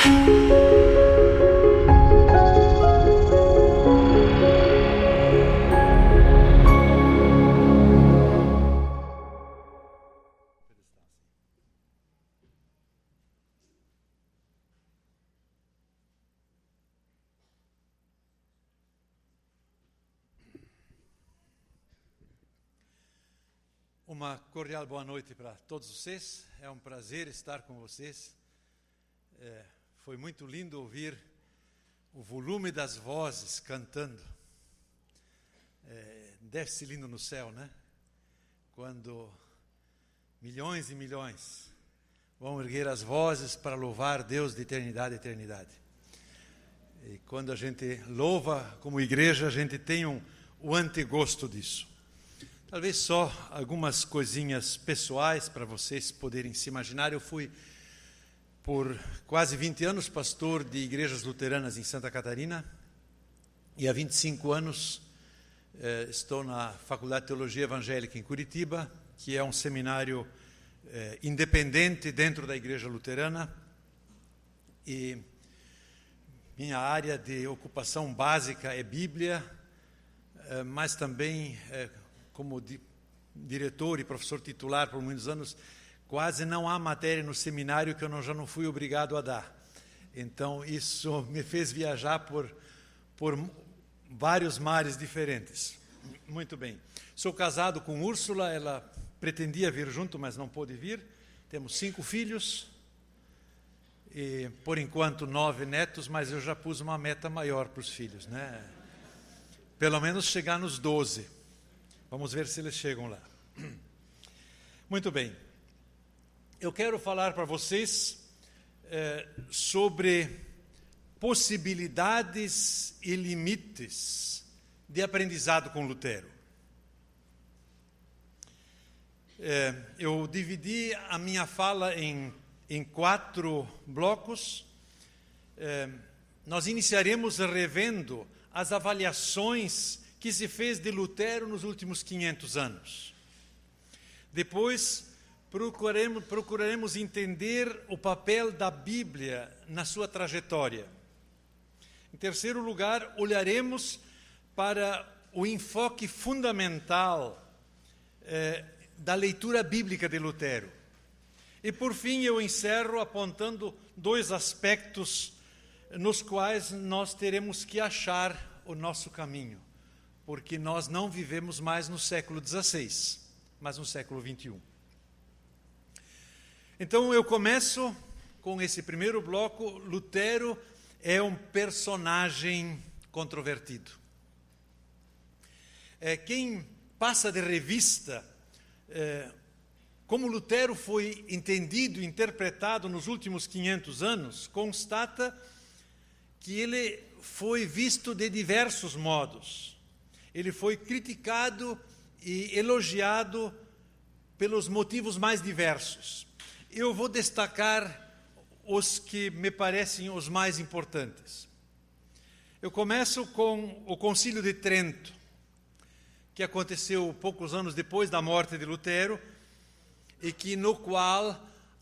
Uma cordial boa noite para todos vocês. É um prazer estar com vocês. Foi muito lindo ouvir o volume das vozes cantando. Deve ser lindo no céu, né? Quando milhões e milhões vão erguer as vozes para louvar Deus de eternidade a eternidade. E quando a gente louva como igreja, a gente tem o antegosto disso. Talvez só algumas coisinhas pessoais para vocês poderem se imaginar. Eu fui, por quase 20 anos, pastor de igrejas luteranas em Santa Catarina. E há 25 anos estou na Faculdade de Teologia Evangélica em Curitiba, que é um seminário independente dentro da igreja luterana. E minha área de ocupação básica é Bíblia, mas também como diretor e professor titular por muitos anos, quase não há matéria no seminário que eu já não fui obrigado a dar. Então, isso me fez viajar por vários mares diferentes. Muito bem. Sou casado com Úrsula, ela pretendia vir junto, mas não pôde vir. Temos 5 filhos e, por enquanto, 9 netos, mas eu já pus uma meta maior para os filhos, né? Pelo menos chegar nos 12. Vamos ver se eles chegam lá. Muito bem. Eu quero falar para vocês sobre possibilidades e limites de aprendizado com Lutero. Eu dividi a minha fala em 4 blocos. Nós iniciaremos revendo as avaliações que se fez de Lutero nos últimos 500 anos. Depois, procuraremos entender o papel da Bíblia na sua trajetória. Em terceiro lugar, olharemos para o enfoque fundamental da leitura bíblica de Lutero. E, por fim, eu encerro apontando 2 aspectos nos quais nós teremos que achar o nosso caminho, porque nós não vivemos mais no século XVI, mas no século XXI. Então, eu começo com esse primeiro bloco. Lutero é um personagem controvertido. Quem passa de revista como Lutero foi entendido e interpretado nos últimos 500 anos, constata que ele foi visto de diversos modos. Ele foi criticado e elogiado pelos motivos mais diversos. Eu vou destacar os que me parecem os mais importantes. Eu começo com o Concílio de Trento, que aconteceu poucos anos depois da morte de Lutero, e no qual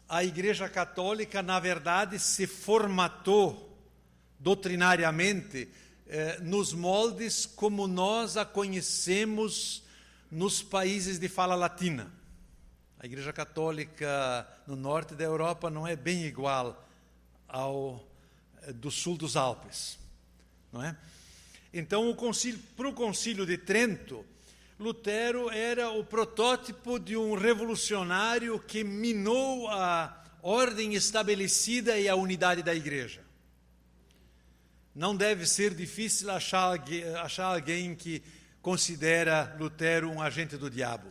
a Igreja Católica, na verdade, se formatou doutrinariamente nos moldes como nós a conhecemos nos países de fala latina. A Igreja Católica no norte da Europa não é bem igual ao do sul dos Alpes, não é? Então, para o Concílio de Trento, Lutero era o protótipo de um revolucionário que minou a ordem estabelecida e a unidade da Igreja. Não deve ser difícil achar alguém que considera Lutero um agente do diabo.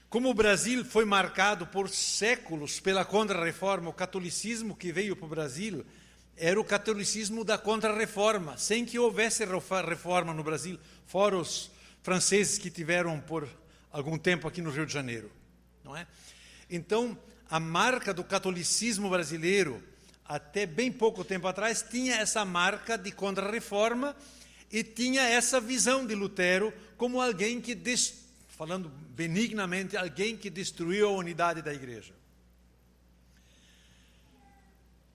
Como o Brasil foi marcado por séculos pela Contra-Reforma, o catolicismo que veio para o Brasil era o catolicismo da Contra-Reforma, sem que houvesse reforma no Brasil, fora os franceses que tiveram por algum tempo aqui no Rio de Janeiro, não é? Então, a marca do catolicismo brasileiro, até bem pouco tempo atrás, tinha essa marca de Contra-Reforma e tinha essa visão de Lutero como alguém que, falando benignamente, alguém que destruiu a unidade da Igreja.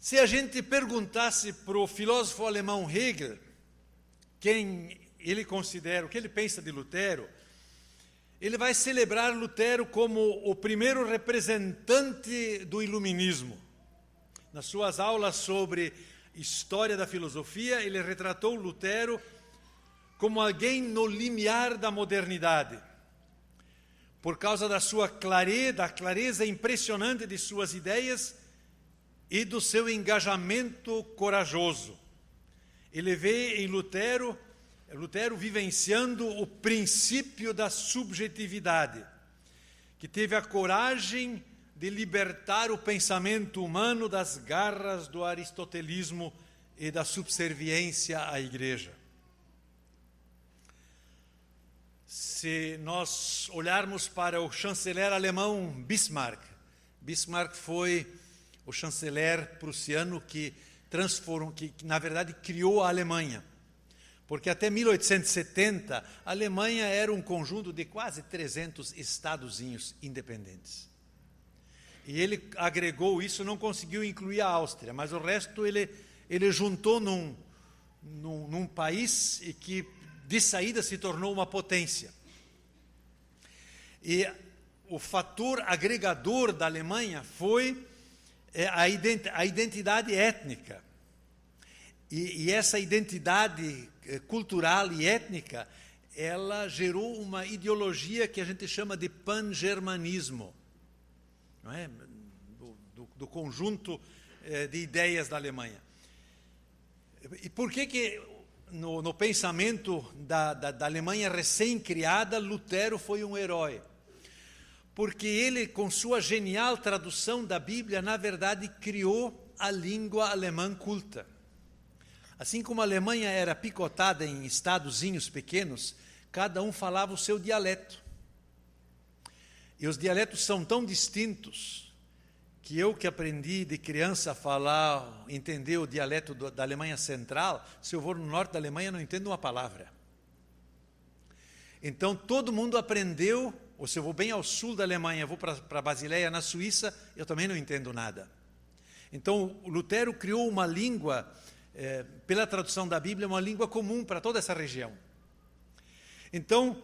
Se a gente perguntasse para o filósofo alemão Hegel, quem ele considera, o que ele pensa de Lutero, ele vai celebrar Lutero como o primeiro representante do iluminismo. Nas suas aulas sobre história da filosofia, ele retratou Lutero como alguém no limiar da modernidade, por causa da sua da clareza impressionante de suas ideias e do seu engajamento corajoso. Ele vê em Lutero vivenciando o princípio da subjetividade, que teve a coragem de libertar o pensamento humano das garras do aristotelismo e da subserviência à Igreja. Se nós olharmos para o chanceler alemão Bismarck foi o chanceler prussiano que na verdade criou a Alemanha. Porque até 1870, a Alemanha era um conjunto de quase 300 estadozinhos independentes. E ele agregou isso, não conseguiu incluir a Áustria, mas o resto ele juntou num país e que de saída se tornou uma potência. E o fator agregador da Alemanha foi a identidade étnica. E essa identidade cultural e étnica, ela gerou uma ideologia que a gente chama de pan-germanismo, não é? do conjunto de ideias da Alemanha. E por que no pensamento da Alemanha recém-criada, Lutero foi um herói? Porque ele, com sua genial tradução da Bíblia, na verdade, criou a língua alemã culta. Assim como a Alemanha era picotada em estadozinhos pequenos, cada um falava o seu dialeto. E os dialetos são tão distintos que eu que aprendi de criança a falar, entender o dialeto da Alemanha Central, se eu vou no norte da Alemanha não entendo uma palavra. Então todo mundo aprendeu, ou se eu vou bem ao sul da Alemanha, vou para Basileia, na Suíça, eu também não entendo nada. Então Lutero criou uma língua, pela tradução da Bíblia, uma língua comum para toda essa região. Então,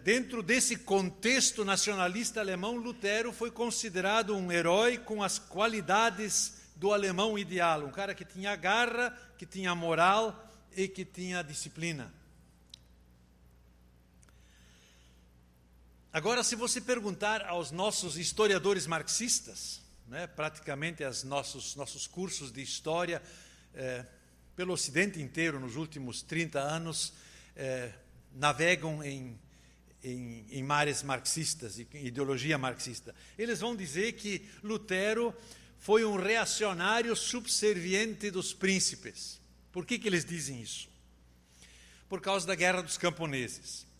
dentro desse contexto nacionalista alemão, Lutero foi considerado um herói com as qualidades do alemão ideal, um cara que tinha garra, que tinha moral e que tinha disciplina. Agora, se você perguntar aos nossos historiadores marxistas, né, praticamente aos nossos cursos de história, pelo Ocidente inteiro, nos últimos 30 anos, navegam em mares marxistas, em ideologia marxista. Eles vão dizer que Lutero foi um reacionário subserviente dos príncipes. Por que eles dizem isso? Por causa da Guerra dos Camponeses.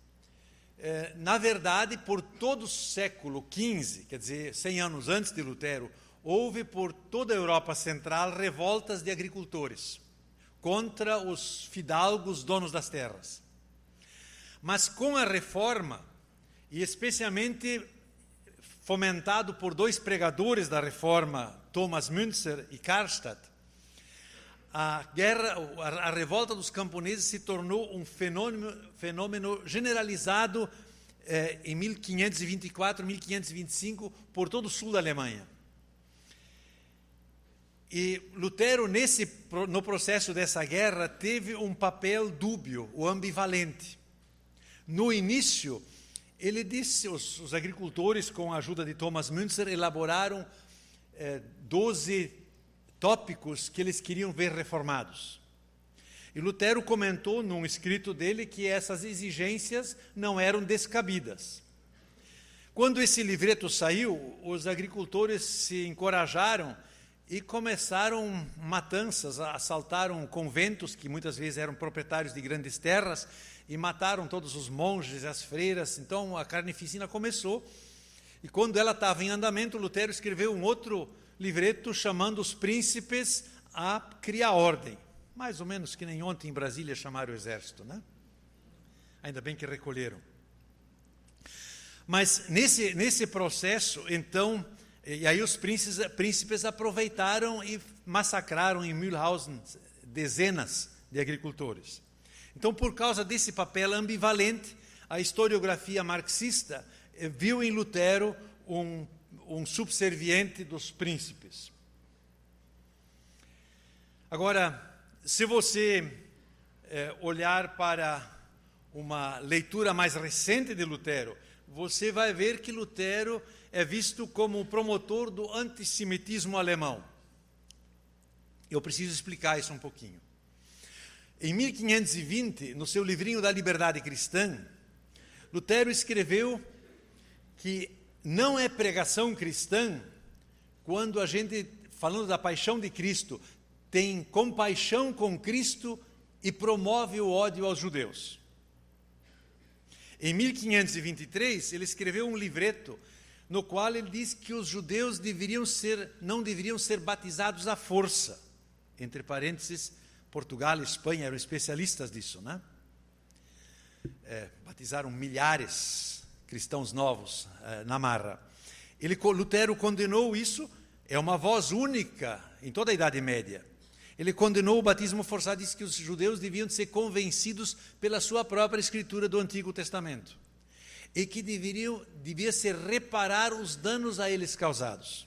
Na verdade, por todo o século XV, quer dizer, 100 anos antes de Lutero, houve por toda a Europa Central revoltas de agricultores contra os fidalgos donos das terras. Mas com a reforma, e especialmente fomentado por dois pregadores da reforma, Thomas Müntzer e Karlstadt, a revolta dos camponeses se tornou um fenômeno generalizado em 1524, 1525, por todo o sul da Alemanha. E Lutero, no processo dessa guerra, teve um papel dúbio, ou ambivalente. No início, ele disse, os agricultores, com a ajuda de Thomas Müntzer, elaboraram 12 tópicos que eles queriam ver reformados. E Lutero comentou num escrito dele que essas exigências não eram descabidas. Quando esse livreto saiu, os agricultores se encorajaram e começaram matanças, assaltaram conventos, que muitas vezes eram proprietários de grandes terras, e mataram todos os monges e as freiras. Então a carnificina começou, e quando ela estava em andamento, Lutero escreveu um outro livreto chamando os príncipes a criar ordem. Mais ou menos que nem ontem em Brasília chamaram o exército, né? Ainda bem que recolheram. Mas nesse processo, então, E aí os príncipes aproveitaram e massacraram em Mühlhausen dezenas de agricultores. Então, por causa desse papel ambivalente, a historiografia marxista viu em Lutero um subserviente dos príncipes. Agora, se você olhar para uma leitura mais recente de Lutero, você vai ver que Lutero é visto como o promotor do antissemitismo alemão. Eu preciso explicar isso um pouquinho. Em 1520, no seu livrinho da Liberdade Cristã, Lutero escreveu que não é pregação cristã quando a gente, falando da paixão de Cristo, tem compaixão com Cristo e promove o ódio aos judeus. Em 1523, ele escreveu um livreto no qual ele diz que os judeus não deveriam ser batizados à força. Entre parênteses, Portugal e Espanha eram especialistas disso, né? Batizaram milhares de cristãos novos na marra. Lutero condenou isso, é uma voz única em toda a Idade Média. Ele condenou o batismo forçado e disse que os judeus deviam ser convencidos pela sua própria escritura do Antigo Testamento e que devia ser reparar os danos a eles causados.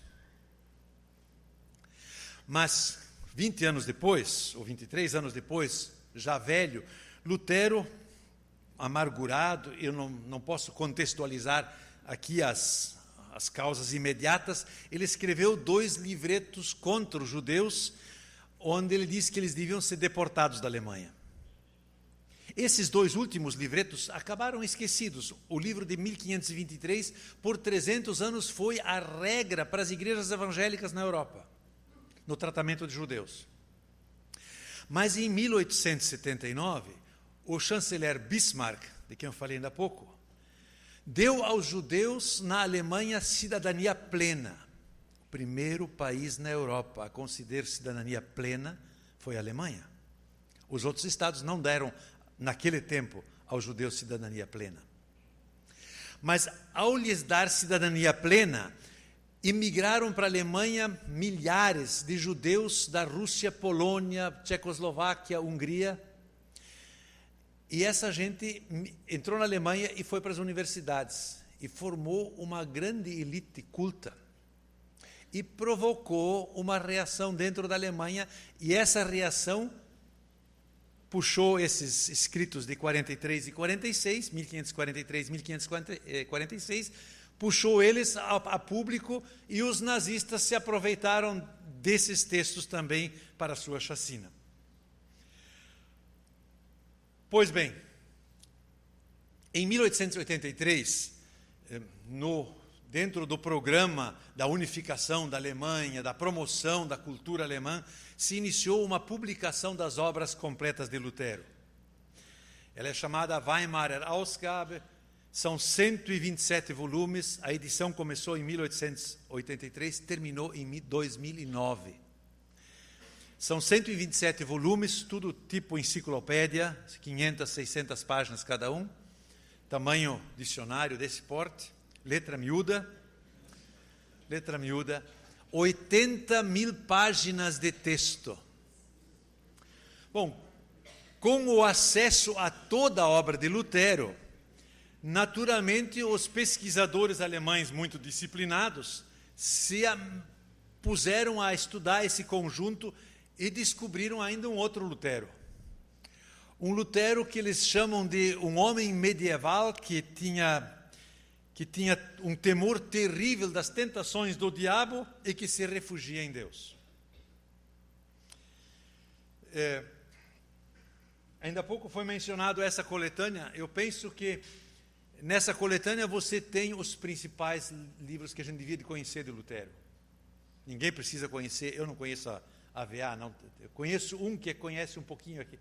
Mas 20 anos depois, ou 23 anos depois, já velho, Lutero, amargurado, eu não posso contextualizar aqui as causas imediatas, ele escreveu 2 livretos contra os judeus, onde ele diz que eles deviam ser deportados da Alemanha. Esses 2 últimos livretos acabaram esquecidos. O livro de 1523, por 300 anos, foi a regra para as igrejas evangélicas na Europa, no tratamento de judeus. Mas em 1879, o chanceler Bismarck, de quem eu falei ainda há pouco, deu aos judeus na Alemanha cidadania plena. O primeiro país na Europa a conceder cidadania plena foi a Alemanha. Os outros estados não deram, naquele tempo, aos judeus cidadania plena. Mas, ao lhes dar cidadania plena, imigraram para a Alemanha milhares de judeus da Rússia, Polônia, Tchecoslováquia, Hungria. E essa gente entrou na Alemanha e foi para as universidades e formou uma grande elite culta e provocou uma reação dentro da Alemanha, e essa reação puxou esses escritos de 43 e 46, 1543 e 1546, puxou eles a público, e os nazistas se aproveitaram desses textos também para a sua chacina. Pois bem, em 1883, dentro do programa da unificação da Alemanha, da promoção da cultura alemã, se iniciou uma publicação das obras completas de Lutero. Ela é chamada Weimarer Ausgabe, são 127 volumes, a edição começou em 1883, terminou em 2009. São 127 volumes, tudo tipo enciclopédia, 500, 600 páginas cada um, tamanho dicionário desse porte, letra miúda, 80.000 páginas de texto. Bom, com o acesso a toda a obra de Lutero, naturalmente os pesquisadores alemães muito disciplinados se puseram a estudar esse conjunto e descobriram ainda um outro Lutero. Um Lutero que eles chamam de um homem medieval que tinha um temor terrível das tentações do diabo e que se refugia em Deus. Ainda há pouco foi mencionado essa coletânea. Eu penso que nessa coletânea você tem os principais livros que a gente devia de conhecer de Lutero. Ninguém precisa conhecer, eu não conheço a AVA, não, eu conheço um que conhece um pouquinho aqui.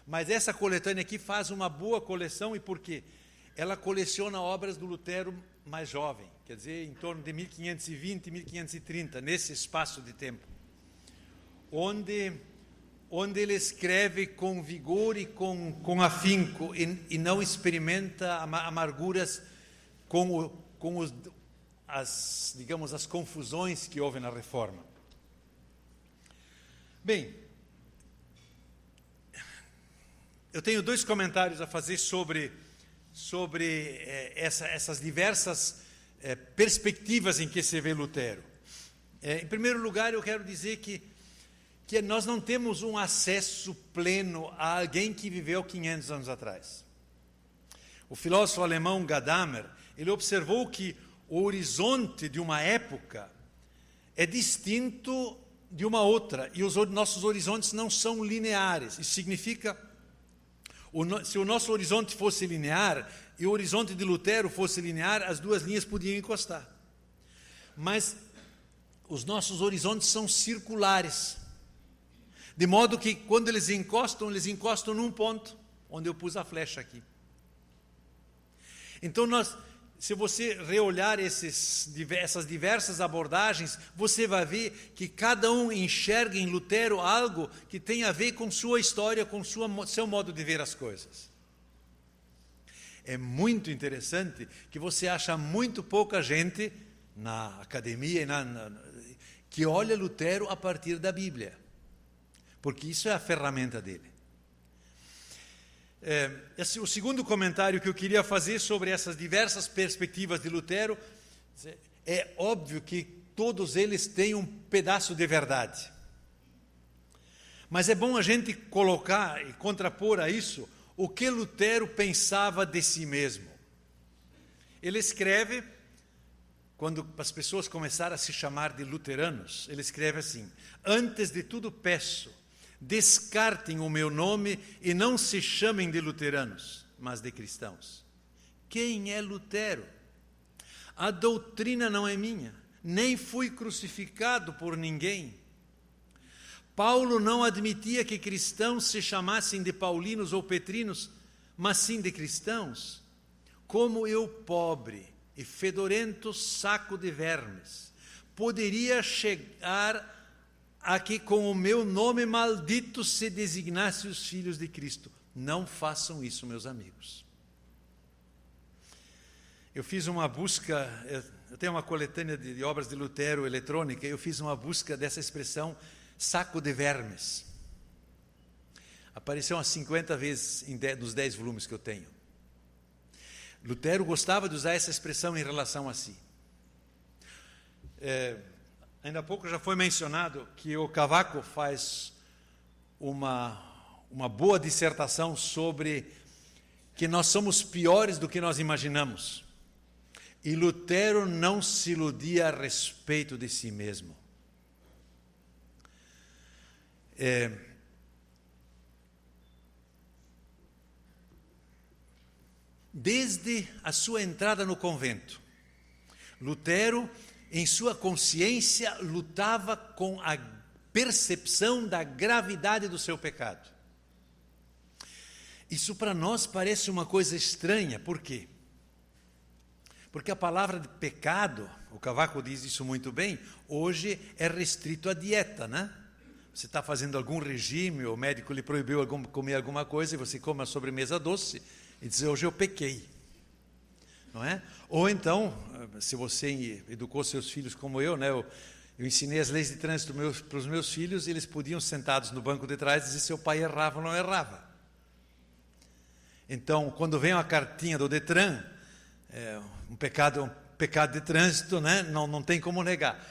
Mas essa coletânea aqui faz uma boa coleção, e por quê? Ela coleciona obras do Lutero mais jovem, quer dizer, em torno de 1520 e 1530, nesse espaço de tempo, onde ele escreve com vigor e com afinco, e não experimenta amarguras com as confusões que houve na Reforma. Bem, eu tenho 2 comentários a fazer sobre essas diversas perspectivas em que se vê Lutero. Em primeiro lugar, eu quero dizer que nós não temos um acesso pleno a alguém que viveu 500 anos atrás. O filósofo alemão Gadamer, ele observou que o horizonte de uma época é distinto de uma outra, e os nossos horizontes não são lineares. Isso significa, se o nosso horizonte fosse linear, e o horizonte de Lutero fosse linear, as 2 linhas podiam encostar. Mas os nossos horizontes são circulares, de modo que quando eles encostam num ponto, onde eu pus a flecha aqui. Então, se você reolhar essas diversas abordagens, você vai ver que cada um enxerga em Lutero algo que tem a ver com sua história, com seu modo de ver as coisas. É muito interessante que você acha muito pouca gente na academia que olha Lutero a partir da Bíblia, porque isso é a ferramenta dele. O segundo comentário que eu queria fazer sobre essas diversas perspectivas de Lutero, é óbvio que todos eles têm um pedaço de verdade. Mas é bom a gente colocar e contrapor a isso o que Lutero pensava de si mesmo. Ele escreve, quando as pessoas começaram a se chamar de luteranos, ele escreve assim: antes de tudo peço, descartem o meu nome e não se chamem de luteranos, mas de cristãos. Quem é Lutero? A doutrina não é minha, nem fui crucificado por ninguém. Paulo não admitia que cristãos se chamassem de paulinos ou petrinos, mas sim de cristãos. Como eu, pobre e fedorento saco de vermes, poderia chegar a que com o meu nome maldito se designasse os filhos de Cristo? Não façam isso, meus amigos. Eu fiz uma busca, eu tenho uma coletânea de obras de Lutero eletrônica, eu fiz uma busca dessa expressão saco de vermes. Apareceu umas 50 vezes nos 10 volumes que eu tenho. Lutero gostava de usar essa expressão em relação a si. Ainda há pouco já foi mencionado que o Cavaco faz uma boa dissertação sobre que nós somos piores do que nós imaginamos. E Lutero não se iludia a respeito de si mesmo. Desde a sua entrada no convento, Lutero, em sua consciência, lutava com a percepção da gravidade do seu pecado. Isso para nós parece uma coisa estranha. Por quê? Porque a palavra de pecado, o Cavaco diz isso muito bem, hoje é restrito à dieta, né? Você está fazendo algum regime, o médico lhe proibiu comer alguma coisa e você come a sobremesa doce e diz: hoje eu pequei. Não é? Ou então, se você educou seus filhos como eu, né? Eu ensinei as leis de trânsito para os meus filhos, e eles podiam, sentados no banco de trás, dizer se o pai errava ou não errava. Então, quando vem uma cartinha do Detran, um pecado de trânsito, né? Não tem como negar.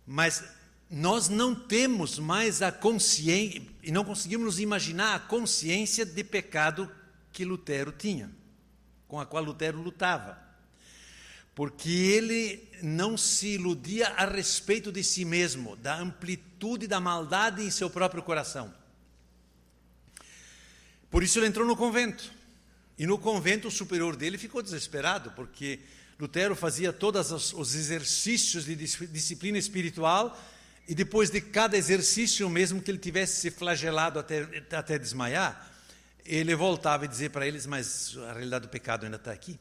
Mas nós não temos mais a consciência, e não conseguimos nos imaginar a consciência de pecado que Lutero tinha, com a qual Lutero lutava, porque ele não se iludia a respeito de si mesmo, da amplitude da maldade em seu próprio coração. Por isso ele entrou no convento, e no convento o superior dele ficou desesperado, porque Lutero fazia todos os exercícios de disciplina espiritual, e depois de cada exercício, mesmo que ele tivesse se flagelado até desmaiar, ele voltava e dizia para eles: mas a realidade do pecado ainda está aqui.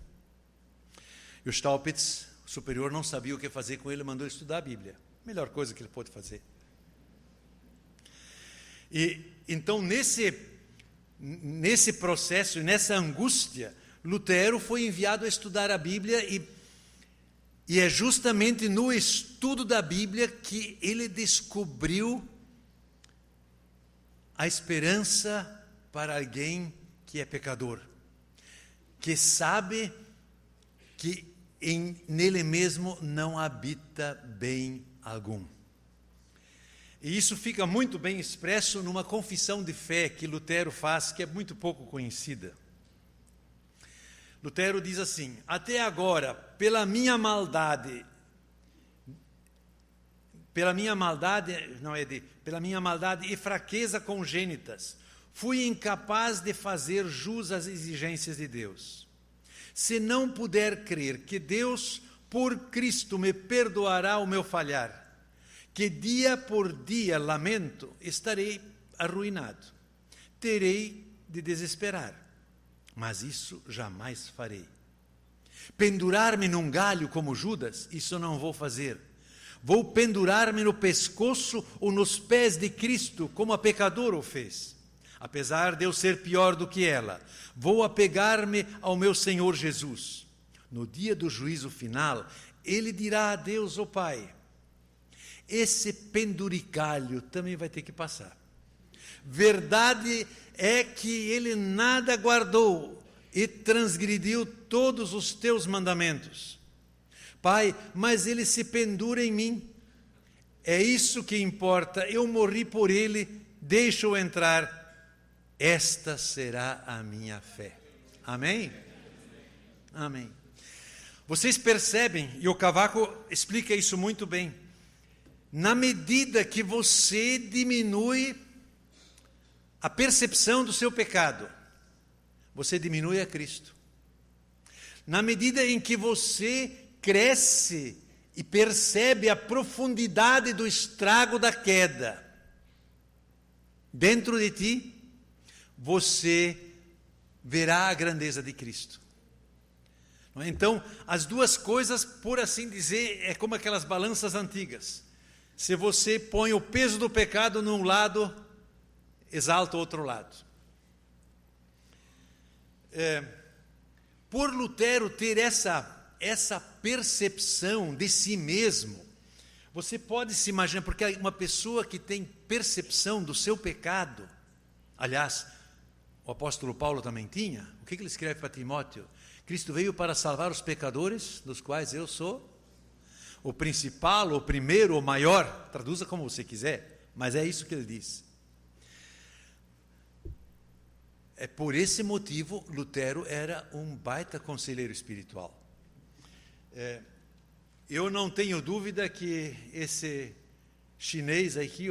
E o Staupitz, o superior, não sabia o que fazer com ele, mandou estudar a Bíblia. Melhor coisa que ele pôde fazer. E então, nesse processo, nessa angústia, Lutero foi enviado a estudar a Bíblia, E é justamente no estudo da Bíblia que ele descobriu a esperança para alguém que é pecador, que sabe que nele mesmo não habita bem algum. E isso fica muito bem expresso numa confissão de fé que Lutero faz, que é muito pouco conhecida. Lutero diz assim: até agora, pela minha maldade e fraqueza congênitas, fui incapaz de fazer jus às exigências de Deus. Se não puder crer que Deus, por Cristo, me perdoará o meu falhar, que dia por dia lamento, estarei arruinado. Terei de desesperar, mas isso jamais farei. Pendurar-me num galho como Judas, isso não vou fazer. Vou pendurar-me no pescoço ou nos pés de Cristo, como a pecadora o fez. Apesar de eu ser pior do que ela, vou apegar-me ao meu Senhor Jesus. No dia do juízo final, ele dirá a Deus, o Pai: esse penduricalho também vai ter que passar. Verdade é que ele nada guardou e transgrediu todos os teus mandamentos. Pai, mas ele se pendura em mim. É isso que importa. Eu morri por ele, deixa-o entrar. Esta será a minha fé. Amém? Amém. Vocês percebem, e o Cavaco explica isso muito bem, na medida que você diminui a percepção do seu pecado, você diminui a Cristo. Na medida em que você cresce e percebe a profundidade do estrago da queda dentro de ti, você verá a grandeza de Cristo. Então, as duas coisas, por assim dizer, é como aquelas balanças antigas. Se você põe o peso do pecado num lado, exalta o outro lado. Por Lutero ter essa percepção de si mesmo, você pode se imaginar, porque uma pessoa que tem percepção do seu pecado, aliás, o apóstolo Paulo também tinha. O que ele escreve para Timóteo? Cristo veio para salvar os pecadores, dos quais eu sou o principal, o primeiro, o maior. Traduza como você quiser, mas é isso que ele diz. É por esse motivo, Lutero era um baita conselheiro espiritual. Eu não tenho dúvida que esse chinês aqui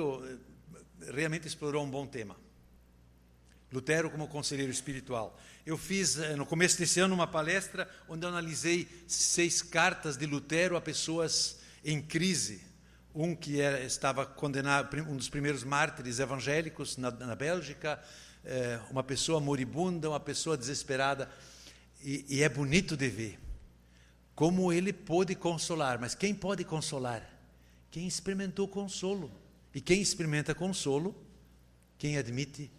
realmente explorou um bom tema. Lutero como conselheiro espiritual. Eu fiz, no começo desse ano, uma palestra onde eu analisei 6 cartas de Lutero a pessoas em crise. Um que estava condenado, um dos primeiros mártires evangélicos na Bélgica, uma pessoa moribunda, uma pessoa desesperada. E é bonito de ver como ele pôde consolar. Mas quem pode consolar? Quem experimentou consolo. E quem experimenta consolo? Quem admite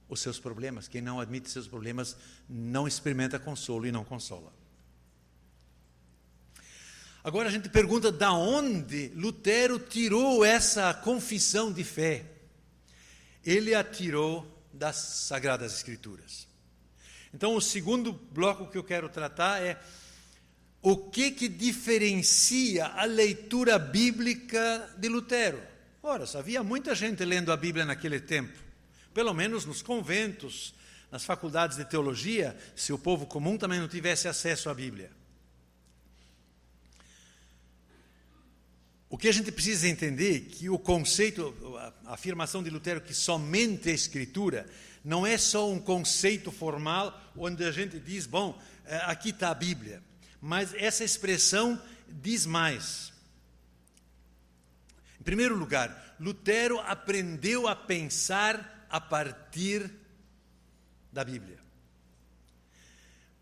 os seus problemas. Quem não admite seus problemas não experimenta consolo e não consola. Agora a gente pergunta de onde Lutero tirou essa confissão de fé. Ele a tirou das Sagradas Escrituras. Então o segundo bloco que eu quero tratar é o que diferencia a leitura bíblica de Lutero. Ora, havia muita gente lendo a Bíblia naquele tempo. Pelo menos nos conventos, nas faculdades de teologia, se o povo comum também não tivesse acesso à Bíblia. O que a gente precisa entender é que o conceito, a afirmação de Lutero que somente a Escritura, não é só um conceito formal onde a gente diz, bom, aqui está a Bíblia. Mas essa expressão diz mais. Em primeiro lugar, Lutero aprendeu a pensar a partir da Bíblia.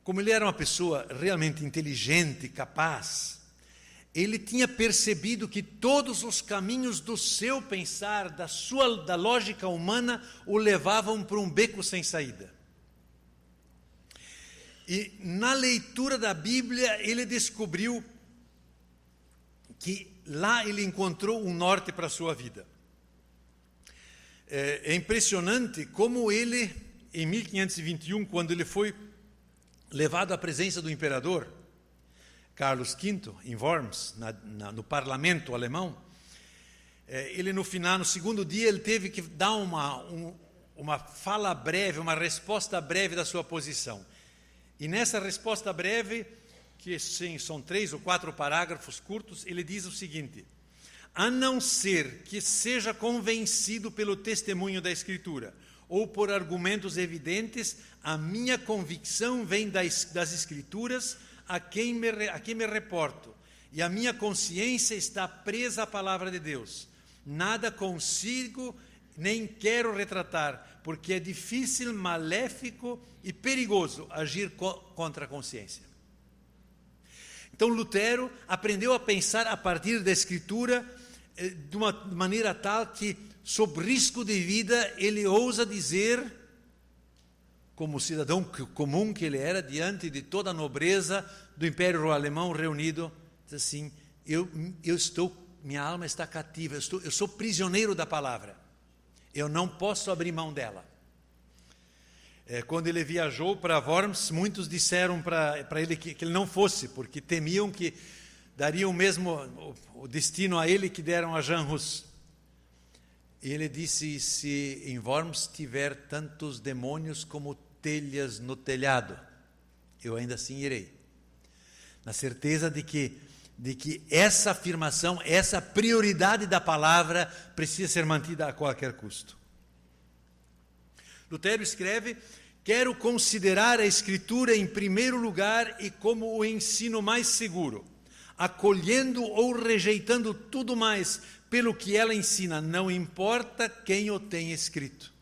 Como ele era uma pessoa realmente inteligente, capaz, ele tinha percebido que todos os caminhos do seu pensar, da lógica humana, o levavam para um beco sem saída. E na leitura da Bíblia, ele descobriu que lá ele encontrou um norte para a sua vida. É impressionante como ele, em 1521, quando ele foi levado à presença do imperador Carlos V, em Worms, no parlamento alemão, ele no final, no segundo dia, ele teve que dar uma fala breve, uma resposta breve da sua posição. E nessa resposta breve, que sim, são 3 ou 4 parágrafos curtos, ele diz o seguinte: a não ser que seja convencido pelo testemunho da Escritura ou por argumentos evidentes, a minha convicção vem das Escrituras a quem me reporto, e a minha consciência está presa à palavra de Deus. Nada consigo nem quero retratar, porque é difícil, maléfico e perigoso agir contra a consciência. Então Lutero aprendeu a pensar a partir da Escritura de uma maneira tal que, sob risco de vida, ele ousa dizer, como cidadão comum que ele era, diante de toda a nobreza do Império Alemão reunido, diz assim: minha alma está cativa, eu sou prisioneiro da palavra, eu não posso abrir mão dela. Quando ele viajou para Worms, muitos disseram para ele que ele não fosse, porque temiam que dariam o destino a ele que deram a Jean Hus. E ele disse: se em Worms tiver tantos demônios como telhas no telhado, eu ainda assim irei. Na certeza de que essa afirmação, essa prioridade da palavra precisa ser mantida a qualquer custo. Lutero escreve: quero considerar a Escritura em primeiro lugar e como o ensino mais seguro, acolhendo ou rejeitando tudo mais pelo que ela ensina, não importa quem o tenha escrito.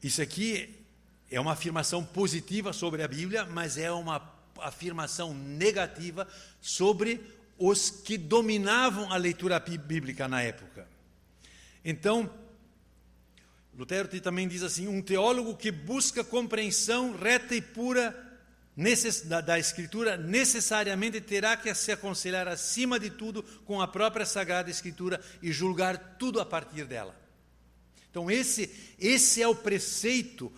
Isso aqui é uma afirmação positiva sobre a Bíblia, mas é uma afirmação negativa sobre os que dominavam a leitura bíblica na época. Então, Lutero também diz assim: um teólogo que busca compreensão reta e pura da Escritura necessariamente terá que se aconselhar acima de tudo com a própria Sagrada Escritura e julgar tudo a partir dela. Então esse é o preceito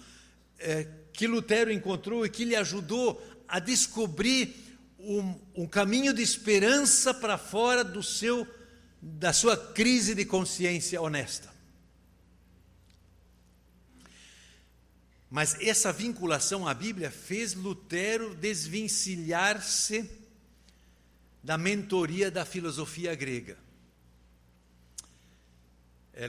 que Lutero encontrou e que lhe ajudou a descobrir um caminho de esperança para fora da sua crise de consciência honesta. Mas essa vinculação à Bíblia fez Lutero desvencilhar-se da mentoria da filosofia grega.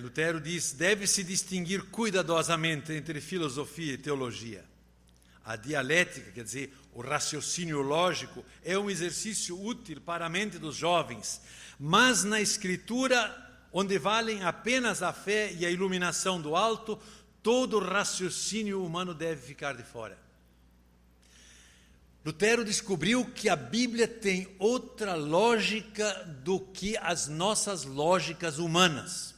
Lutero diz: deve-se distinguir cuidadosamente entre filosofia e teologia. A dialética, quer dizer, o raciocínio lógico, é um exercício útil para a mente dos jovens, mas na Escritura, onde valem apenas a fé e a iluminação do alto, todo raciocínio humano deve ficar de fora. Lutero descobriu que a Bíblia tem outra lógica do que as nossas lógicas humanas.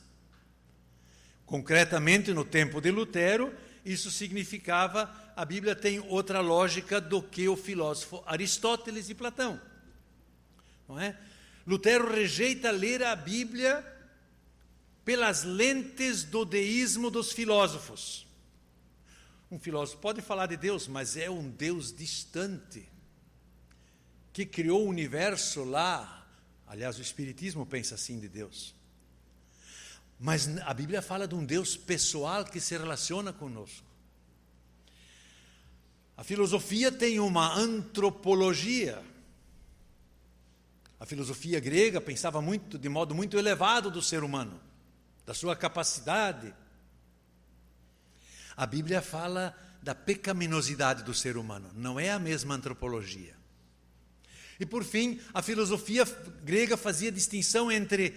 Concretamente, no tempo de Lutero, isso significava a Bíblia tem outra lógica do que o filósofo Aristóteles e Platão. Não é? Lutero rejeita ler a Bíblia pelas lentes do deísmo dos filósofos. Um filósofo pode falar de Deus, mas é um Deus distante, que criou o universo lá. Aliás, o Espiritismo pensa assim de Deus. Mas a Bíblia fala de um Deus pessoal que se relaciona conosco. A filosofia tem uma antropologia. A filosofia grega pensava de modo muito elevado do ser humano, da sua capacidade. A Bíblia fala da pecaminosidade do ser humano, não é a mesma antropologia. E por fim, a filosofia grega fazia distinção entre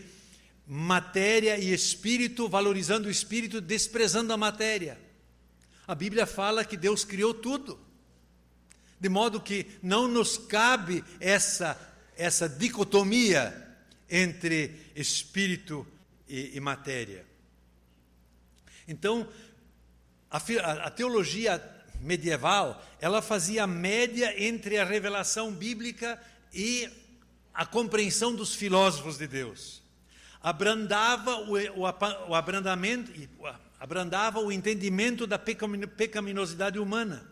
matéria e espírito, valorizando o espírito, desprezando a matéria. A Bíblia fala que Deus criou tudo, de modo que não nos cabe essa dicotomia entre espírito e matéria. Então, a teologia medieval, ela fazia média entre a revelação bíblica e a compreensão dos filósofos de Deus, abrandava o entendimento da pecaminosidade humana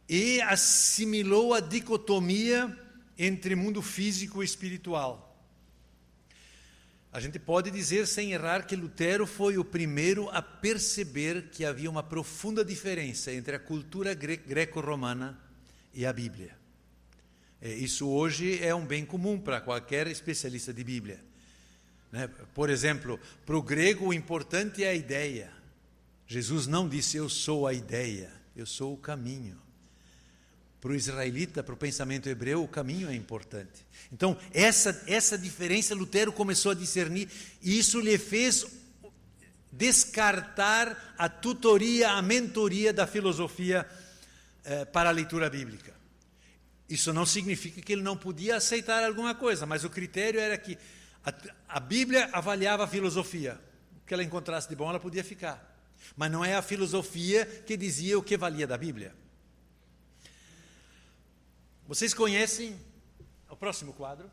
e assimilou a dicotomia entre mundo físico e espiritual. A gente pode dizer sem errar que Lutero foi o primeiro a perceber que havia uma profunda diferença entre a cultura greco-romana e a Bíblia. Isso hoje é um bem comum para qualquer especialista de Bíblia. Por exemplo, para o grego o importante é a ideia. Jesus não disse eu sou a ideia, eu sou o caminho. Para o israelita, para o pensamento hebreu, o caminho é importante. Então, essa diferença Lutero começou a discernir, e isso lhe fez descartar a tutoria, a mentoria da filosofia para a leitura bíblica. Isso não significa que ele não podia aceitar alguma coisa, mas o critério era que a Bíblia avaliava a filosofia. O que ela encontrasse de bom, ela podia ficar. Mas não é a filosofia que dizia o que valia da Bíblia. Vocês conhecem o próximo quadro?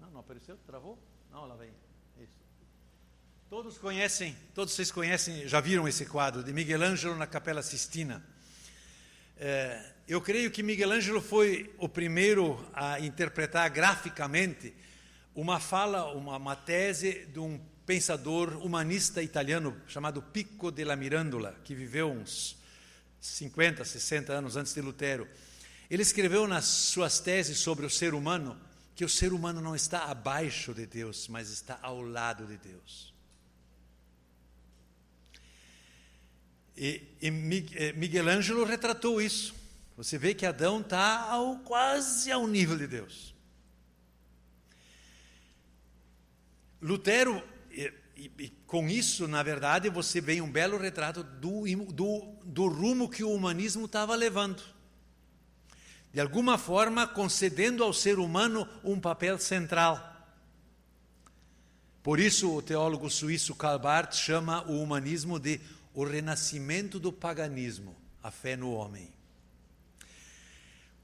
Não apareceu? Travou? Não, lá vem. Isso. Todos vocês conhecem, já viram esse quadro de Miguel Ângelo na Capela Sistina. Eu creio que Miguel Ângelo foi o primeiro a interpretar graficamente uma tese de um pensador humanista italiano chamado Pico della Mirandola, que viveu uns 50, 60 anos antes de Lutero. Ele escreveu nas suas teses sobre o ser humano que o ser humano não está abaixo de Deus, mas está ao lado de Deus. E Miguel Ângelo retratou isso. Você vê que Adão está quase ao nível de Deus. Lutero, e com isso, na verdade, você vê um belo retrato do rumo que o humanismo estava levando. De alguma forma, concedendo ao ser humano um papel central. Por isso, o teólogo suíço Karl Barth chama o humanismo de o renascimento do paganismo, a fé no homem.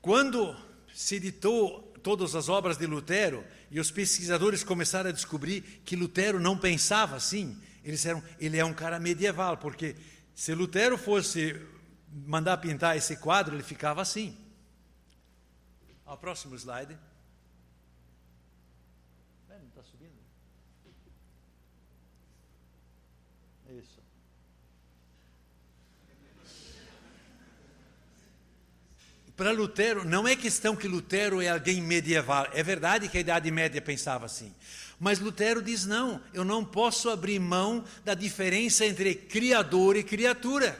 Quando se editou todas as obras de Lutero, e os pesquisadores começaram a descobrir que Lutero não pensava assim, eles disseram, ele é um cara medieval, porque se Lutero fosse mandar pintar esse quadro, ele ficava assim. Ao próximo slide. Não está subindo? Isso. Para Lutero, não é questão que Lutero é alguém medieval. É verdade que a Idade Média pensava assim. Mas Lutero diz, não, eu não posso abrir mão da diferença entre criador e criatura.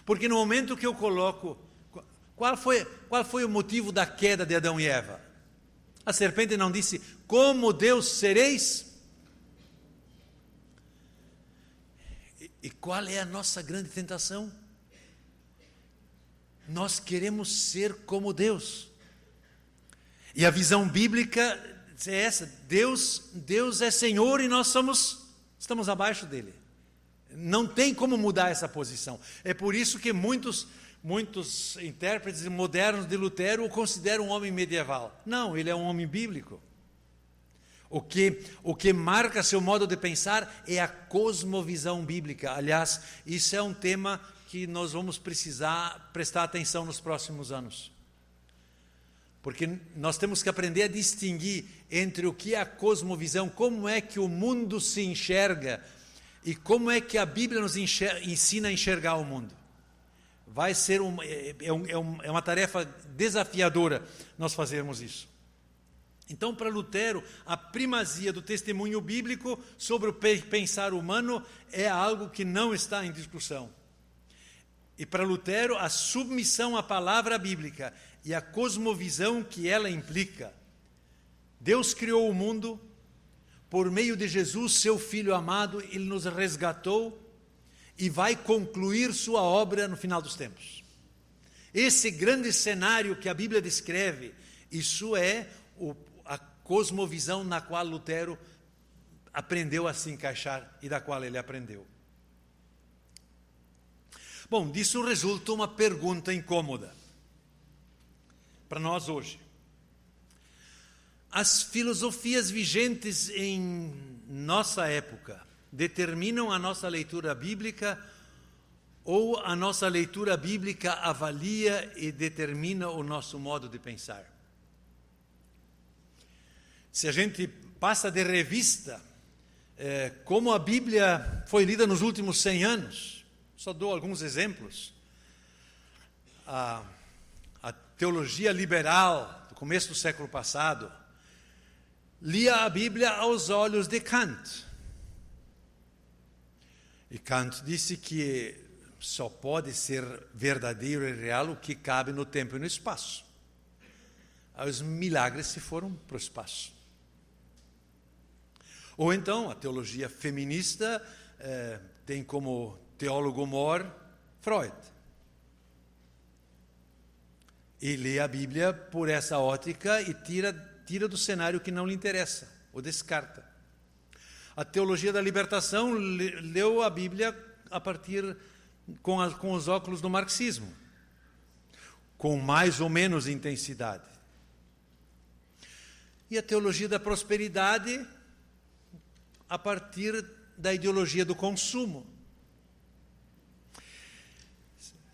Porque no momento que eu coloco... Qual foi o motivo da queda de Adão e Eva? A serpente não disse, como Deus sereis? E qual é a nossa grande tentação? Nós queremos ser como Deus. E a visão bíblica é essa: Deus é Senhor e nós estamos abaixo dele. Não tem como mudar essa posição. É por isso que muitos intérpretes modernos de Lutero o consideram um homem medieval. Não, ele é um homem bíblico. O que marca seu modo de pensar é a cosmovisão bíblica. Aliás, isso é um tema que nós vamos precisar prestar atenção nos próximos anos. Porque nós temos que aprender a distinguir entre o que é a cosmovisão, como é que o mundo se enxerga e como é que a Bíblia nos ensina a enxergar o mundo. Vai ser uma tarefa desafiadora nós fazermos isso. Então, para Lutero, a primazia do testemunho bíblico sobre o pensar humano é algo que não está em discussão. E para Lutero, a submissão à palavra bíblica e a cosmovisão que ela implica. Deus criou o mundo, por meio de Jesus, seu Filho amado, Ele nos resgatou e vai concluir sua obra no final dos tempos. Esse grande cenário que a Bíblia descreve, isso é a cosmovisão na qual Lutero aprendeu a se encaixar e da qual ele aprendeu. Bom, disso resulta uma pergunta incômoda para nós hoje. As filosofias vigentes em nossa época determinam a nossa leitura bíblica ou a nossa leitura bíblica avalia e determina o nosso modo de pensar? Se a gente passa de revista como a Bíblia foi lida nos últimos 100 anos, só dou alguns exemplos. A teologia liberal do começo do século passado lia a Bíblia aos olhos de Kant. E Kant disse que só pode ser verdadeiro e real o que cabe no tempo e no espaço. Aí os milagres se foram para o espaço. Ou então, a teologia feminista tem como teólogo mor Freud. E lê a Bíblia por essa ótica e tira do cenário que não lhe interessa, ou descarta. A teologia da libertação leu a Bíblia a partir com os óculos do marxismo, com mais ou menos intensidade. E a teologia da prosperidade a partir da ideologia do consumo.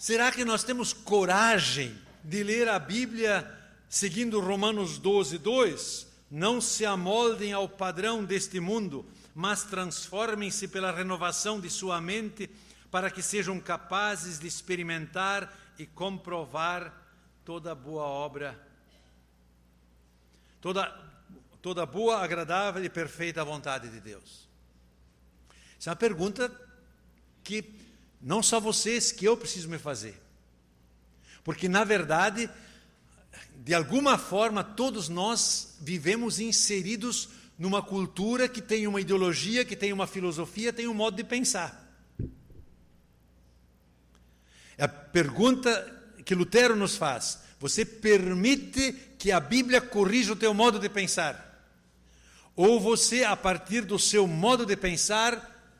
Será que nós temos coragem de ler a Bíblia seguindo Romanos 12, 2? Não se amoldem ao padrão deste mundo, mas transformem-se pela renovação de sua mente, para que sejam capazes de experimentar e comprovar toda boa obra, toda boa, agradável e perfeita vontade de Deus. Essa é uma pergunta que não só vocês, que eu preciso me fazer. Porque, na verdade, de alguma forma, todos nós vivemos inseridos numa cultura que tem uma ideologia, que tem uma filosofia, tem um modo de pensar. É a pergunta que Lutero nos faz: você permite que a Bíblia corrija o teu modo de pensar? Ou você, a partir do seu modo de pensar,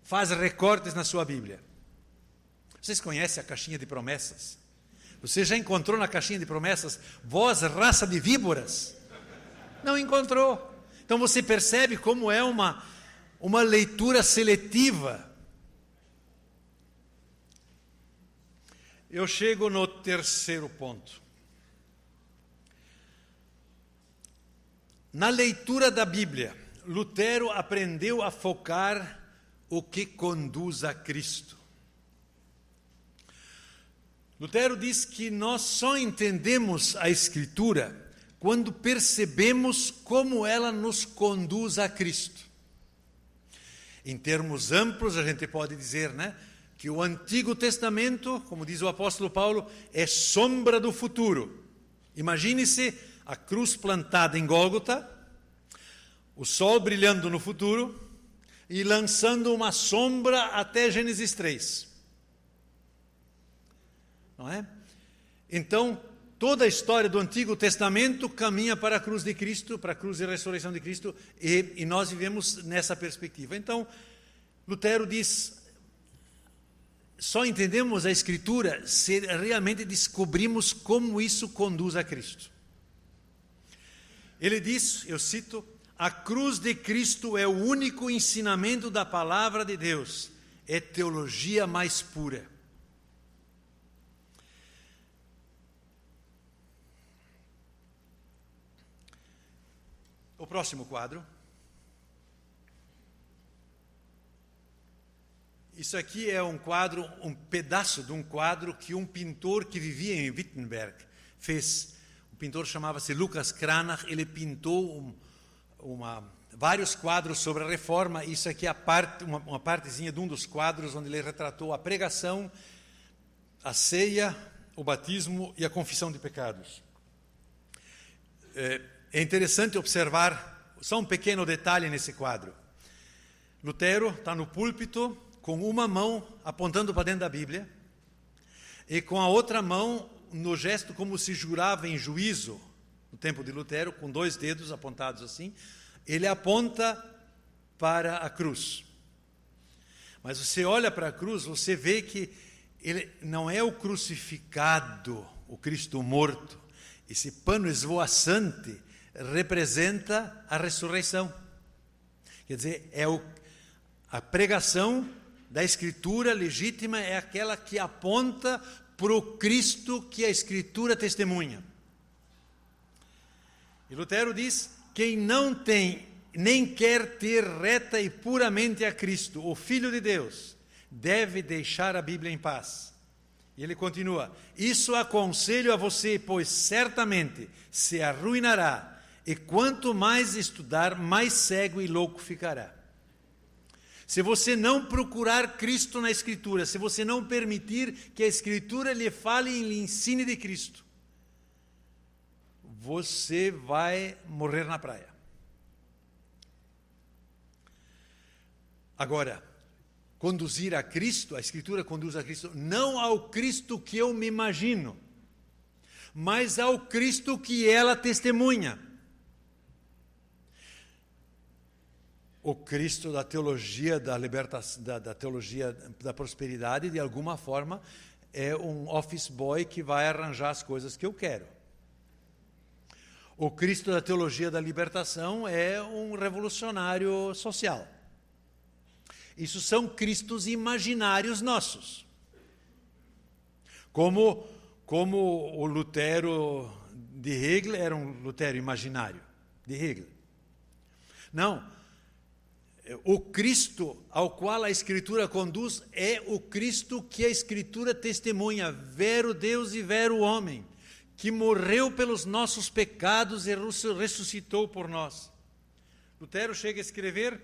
faz recortes na sua Bíblia? Vocês conhecem a caixinha de promessas? Você já encontrou na caixinha de promessas, vós, raça de víboras? Não encontrou. Então você percebe como é uma leitura seletiva. Eu chego no terceiro ponto. Na leitura da Bíblia, Lutero aprendeu a focar o que conduz a Cristo. Lutero diz que nós só entendemos a Escritura quando percebemos como ela nos conduz a Cristo. Em termos amplos, a gente pode dizer, que o Antigo Testamento, como diz o apóstolo Paulo, é sombra do futuro. Imagine-se a cruz plantada em Gólgota, o sol brilhando no futuro e lançando uma sombra até Gênesis 3. Não é? Então, toda a história do Antigo Testamento caminha para a cruz de Cristo, para a cruz de ressurreição de Cristo, e nós vivemos nessa perspectiva. Então, Lutero diz: só entendemos a Escritura se realmente descobrimos como isso conduz a Cristo. Ele diz, eu cito: a cruz de Cristo é o único ensinamento da palavra de Deus, é teologia mais pura. O próximo quadro. Isso aqui é um quadro, um pedaço de um quadro que um pintor que vivia em Wittenberg fez. O pintor chamava-se Lucas Cranach. Ele pintou vários quadros sobre a Reforma. Isso aqui é uma partezinha de um dos quadros onde ele retratou a pregação, a ceia, o batismo e a confissão de pecados. É interessante observar só um pequeno detalhe nesse quadro. Lutero está no púlpito com uma mão apontando para dentro da Bíblia e com a outra mão no gesto como se jurava em juízo, no tempo de Lutero, com 2 dedos apontados assim, ele aponta para a cruz. Mas você olha para a cruz, você vê que ele não é o crucificado, o Cristo morto. Esse pano esvoaçante representa a ressurreição. Quer dizer, a pregação da Escritura legítima é aquela que aponta para o Cristo que a Escritura testemunha. E Lutero diz: quem não tem, nem quer ter reta e puramente a Cristo, o Filho de Deus, deve deixar a Bíblia em paz. E ele continua: isso aconselho a você, pois certamente se arruinará, e quanto mais estudar, mais cego e louco ficará. Se você não procurar Cristo na Escritura, se você não permitir que a Escritura lhe fale e lhe ensine de Cristo, você vai morrer na praia. Agora, conduzir a Cristo, a Escritura conduz a Cristo, não ao Cristo que eu me imagino, mas ao Cristo que ela testemunha. O Cristo da teologia da libertação, da teologia da prosperidade, de alguma forma, é um office boy que vai arranjar as coisas que eu quero. O Cristo da teologia da libertação é um revolucionário social. Isso são cristos imaginários nossos. Como o Lutero de Hegel era um Lutero imaginário, de Hegel. Não. O Cristo ao qual a Escritura conduz é o Cristo que a Escritura testemunha, vero Deus e vero homem, que morreu pelos nossos pecados e ressuscitou por nós. Lutero chega a escrever: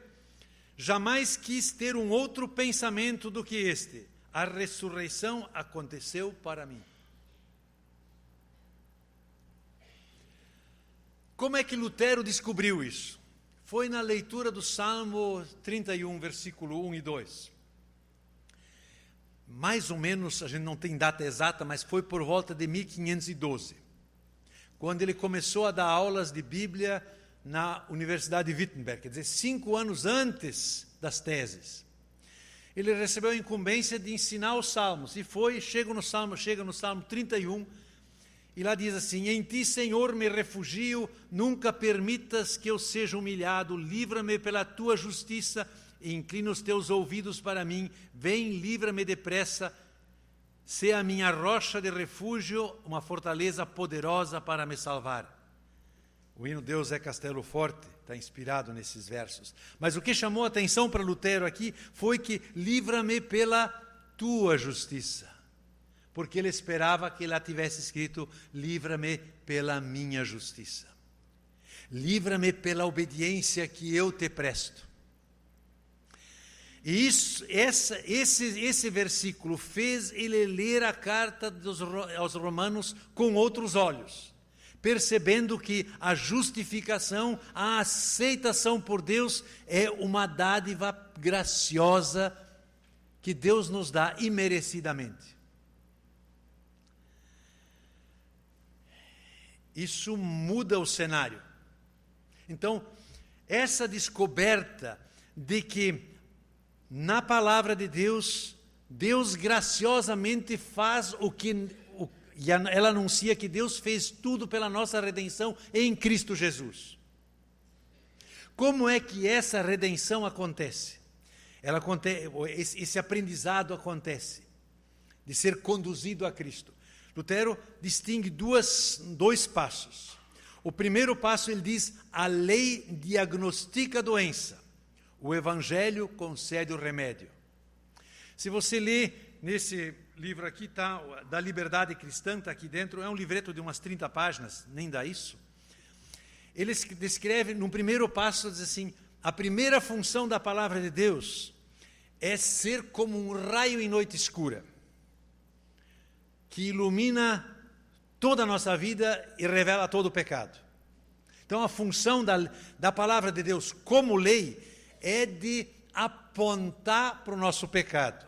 jamais quis ter um outro pensamento do que este. A ressurreição aconteceu para mim. Como é que Lutero descobriu isso? Foi na leitura do Salmo 31, versículo 1 e 2. Mais ou menos, a gente não tem data exata, mas foi por volta de 1512, quando ele começou a dar aulas de Bíblia na Universidade de Wittenberg, quer dizer, 5 anos antes das teses. Ele recebeu a incumbência de ensinar os Salmos, e chega no Salmo 31, e lá diz assim: em ti, Senhor, me refugio, nunca permitas que eu seja humilhado, livra-me pela tua justiça, e inclina os teus ouvidos para mim, vem, livra-me depressa, sê a minha rocha de refúgio, uma fortaleza poderosa para me salvar. O hino Deus é Castelo Forte está inspirado nesses versos. Mas o que chamou a atenção para Lutero aqui foi que livra-me pela tua justiça. Porque ele esperava que lá tivesse escrito: livra-me pela minha justiça. Livra-me pela obediência que eu te presto. E esse versículo fez ele ler a carta aos Romanos com outros olhos, percebendo que a justificação, a aceitação por Deus é uma dádiva graciosa que Deus nos dá imerecidamente. Isso muda o cenário. Então, essa descoberta de que na palavra de Deus, Deus graciosamente faz e ela anuncia que Deus fez tudo pela nossa redenção em Cristo Jesus. Como é que essa redenção acontece? Esse aprendizado acontece, de ser conduzido a Cristo. Lutero distingue dois passos. O primeiro passo, ele diz: a lei diagnostica a doença, o Evangelho concede o remédio. Se você lê nesse livro aqui, tá, da Liberdade Cristã, está aqui dentro, é um livreto de umas 30 páginas, nem dá isso. Ele descreve, no primeiro passo, diz assim: a primeira função da palavra de Deus é ser como um raio em noite escura, que ilumina toda a nossa vida e revela todo o pecado. Então, a função da palavra de Deus como lei é de apontar para o nosso pecado.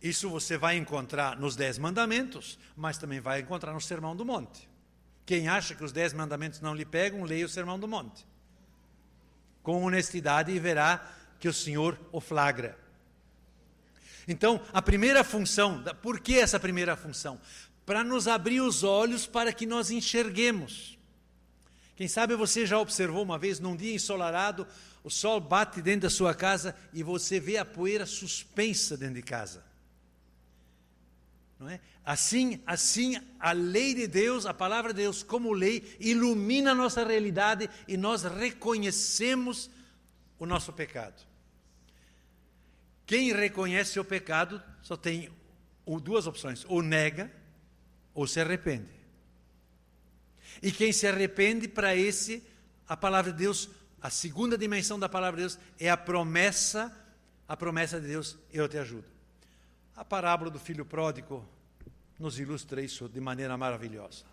Isso você vai encontrar nos 10 mandamentos, mas também vai encontrar no Sermão do Monte. Quem acha que os 10 mandamentos não lhe pegam, leia o Sermão do Monte com honestidade e verá que o Senhor o flagra. Então, a primeira função, por que essa primeira função? Para nos abrir os olhos para que nós enxerguemos. Quem sabe você já observou uma vez, num dia ensolarado, o sol bate dentro da sua casa e você vê a poeira suspensa dentro de casa. Não é? Assim, a lei de Deus, a palavra de Deus como lei, ilumina a nossa realidade e nós reconhecemos o nosso pecado. Quem reconhece o pecado só tem duas opções, ou nega ou se arrepende. E quem se arrepende, para esse, a palavra de Deus, a segunda dimensão da palavra de Deus é a promessa de Deus, eu te ajudo. A parábola do filho pródigo nos ilustra isso de maneira maravilhosa.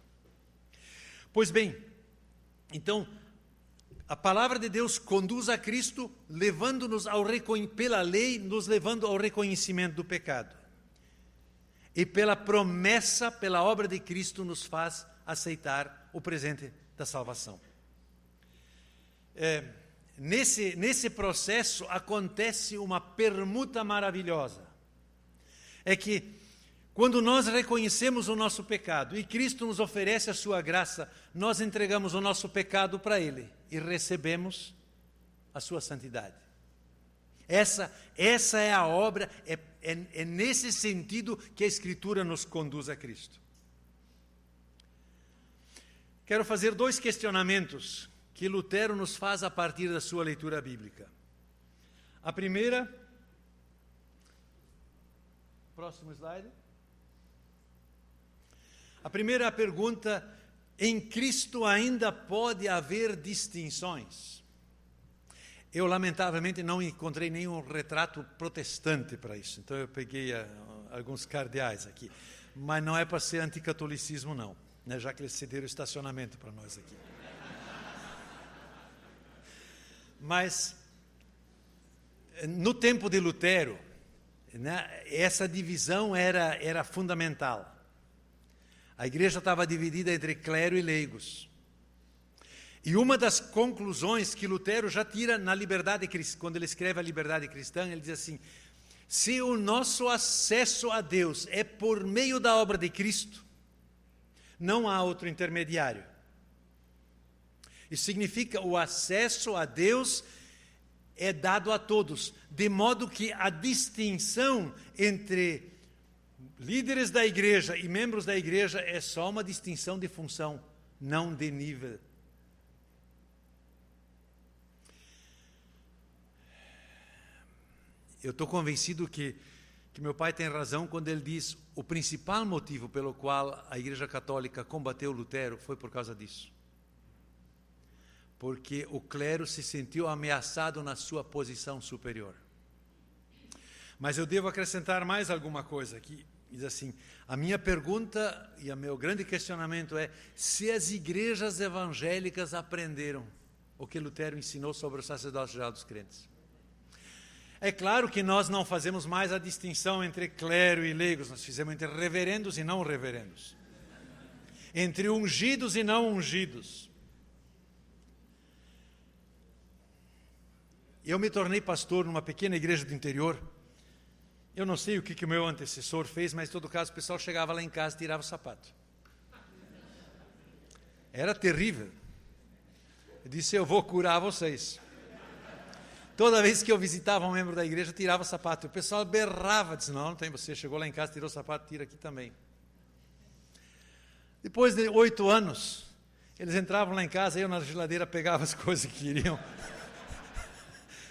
Pois bem, então, a palavra de Deus conduz a Cristo, levando-nos pela lei, nos levando ao reconhecimento do pecado. E pela promessa, pela obra de Cristo, nos faz aceitar o presente da salvação. Nesse processo acontece uma permuta maravilhosa. É que quando nós reconhecemos o nosso pecado e Cristo nos oferece a sua graça, nós entregamos o nosso pecado para Ele e recebemos a sua santidade. Essa é a obra, é nesse sentido que a Escritura nos conduz a Cristo. Quero fazer 2 questionamentos que Lutero nos faz a partir da sua leitura bíblica. A primeira, próximo slide. A primeira pergunta: em Cristo ainda pode haver distinções? Eu, lamentavelmente, não encontrei nenhum retrato protestante para isso, então eu peguei alguns cardeais aqui. Mas não é para ser anticatolicismo, não, né? Já que eles cederam estacionamento para nós aqui. Mas, no tempo de Lutero, né, essa divisão era fundamental. A igreja estava dividida entre clero e leigos. E uma das conclusões que Lutero já tira na liberdade cristã, quando ele escreve a liberdade cristã, ele diz assim: se o nosso acesso a Deus é por meio da obra de Cristo, não há outro intermediário. Isso significa o acesso a Deus é dado a todos, de modo que a distinção entre líderes da igreja e membros da igreja é só uma distinção de função, não de nível. Eu estou convencido que meu pai tem razão quando ele diz o principal motivo pelo qual a Igreja Católica combateu Lutero foi por causa disso. Porque o clero se sentiu ameaçado na sua posição superior. Mas eu devo acrescentar mais alguma coisa aqui. Diz assim: a minha pergunta e o meu grande questionamento é se as igrejas evangélicas aprenderam o que Lutero ensinou sobre o sacerdócio geral dos crentes. É claro que nós não fazemos mais a distinção entre clero e leigos, nós fizemos entre reverendos e não reverendos, entre ungidos e não ungidos. Eu me tornei pastor numa pequena igreja do interior. Eu não sei o que o meu antecessor fez, mas em todo caso o pessoal chegava lá em casa e tirava o sapato. Era terrível. Eu disse: eu vou curar vocês. Toda vez que eu visitava um membro da igreja, eu tirava o sapato. O pessoal berrava, disse: não tem, você chegou lá em casa, tirou o sapato, tira aqui também. Depois de 8 anos, eles entravam lá em casa, eu na geladeira pegava as coisas que queriam.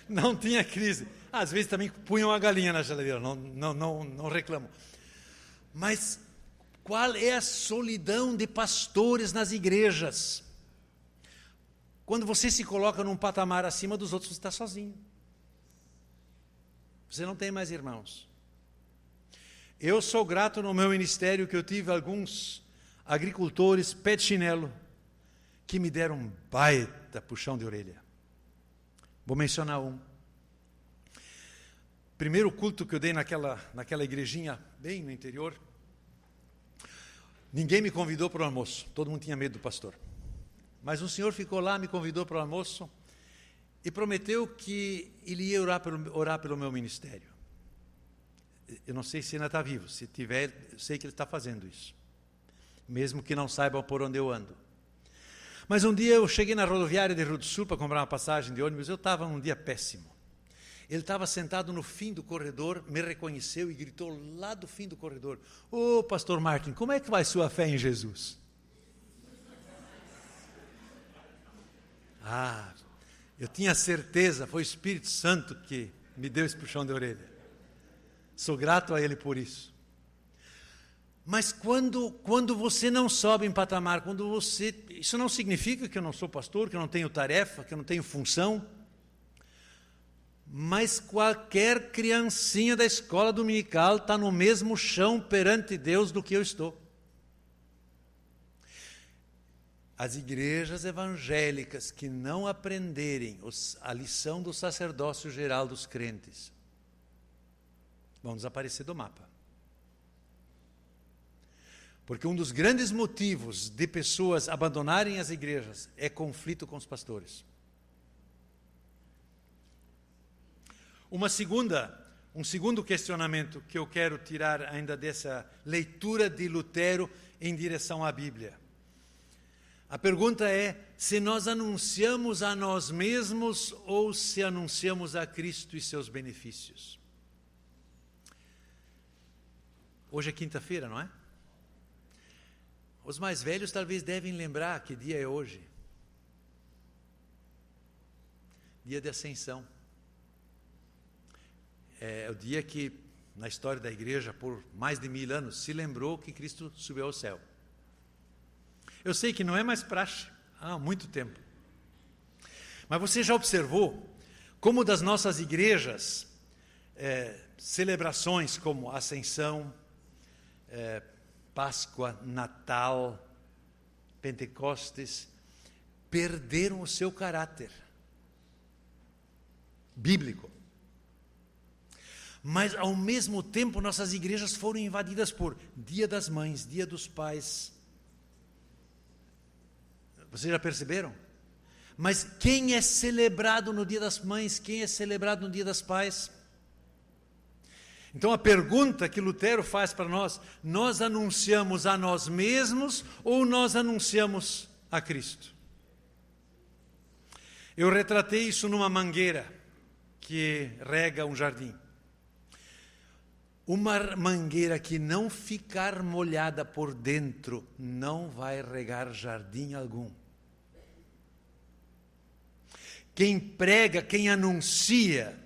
Não tinha crise. Às vezes também punham a galinha na geladeira, não reclamo. Mas qual é a solidão de pastores nas igrejas? Quando você se coloca num patamar acima dos outros, você está sozinho. Você não tem mais irmãos. Eu sou grato no meu ministério que eu tive alguns agricultores pé de chinelo que me deram um baita puxão de orelha. Vou mencionar um. Primeiro culto que eu dei naquela igrejinha bem no interior, ninguém me convidou para o almoço, todo mundo tinha medo do pastor. Mas um senhor ficou lá, me convidou para o almoço e prometeu que ele ia orar pelo meu ministério. Eu não sei se ainda está vivo. Se tiver, eu sei que ele está fazendo isso. Mesmo que não saibam por onde eu ando. Mas um dia eu cheguei na rodoviária de Rio do Sul para comprar uma passagem de ônibus. Eu estava num dia péssimo. Ele estava sentado no fim do corredor, me reconheceu e gritou lá do fim do corredor: "Ô, pastor Martin, como é que vai sua fé em Jesus?" Eu tinha certeza, foi o Espírito Santo que me deu esse puxão de orelha. Sou grato a Ele por isso. Mas quando você não sobe em patamar, isso não significa que eu não sou pastor, que eu não tenho tarefa, que eu não tenho função. Mas qualquer criancinha da escola dominical está no mesmo chão perante Deus do que eu estou. As igrejas evangélicas que não aprenderem a lição do sacerdócio geral dos crentes vão desaparecer do mapa. Porque um dos grandes motivos de pessoas abandonarem as igrejas é conflito com os pastores. Um segundo questionamento que eu quero tirar ainda dessa leitura de Lutero em direção à Bíblia. A pergunta é se nós anunciamos a nós mesmos ou se anunciamos a Cristo e seus benefícios. Hoje é quinta-feira, não é? Os mais velhos talvez devem lembrar que dia é hoje. Dia de Ascensão. É o dia que, na história da igreja, por mais de 1000 anos, se lembrou que Cristo subiu ao céu. Eu sei que não é mais praxe há muito tempo. Mas você já observou como das nossas igrejas, celebrações como Ascensão, Páscoa, Natal, Pentecostes, perderam o seu caráter bíblico. Mas, ao mesmo tempo, nossas igrejas foram invadidas por Dia das Mães, Dia dos Pais. Vocês já perceberam? Mas quem é celebrado no Dia das Mães? Quem é celebrado no Dia das Pais? Então a pergunta que Lutero faz para nós anunciamos a nós mesmos ou nós anunciamos a Cristo? Eu retratei isso numa mangueira que rega um jardim. Uma mangueira que não ficar molhada por dentro não vai regar jardim algum. Quem prega, quem anuncia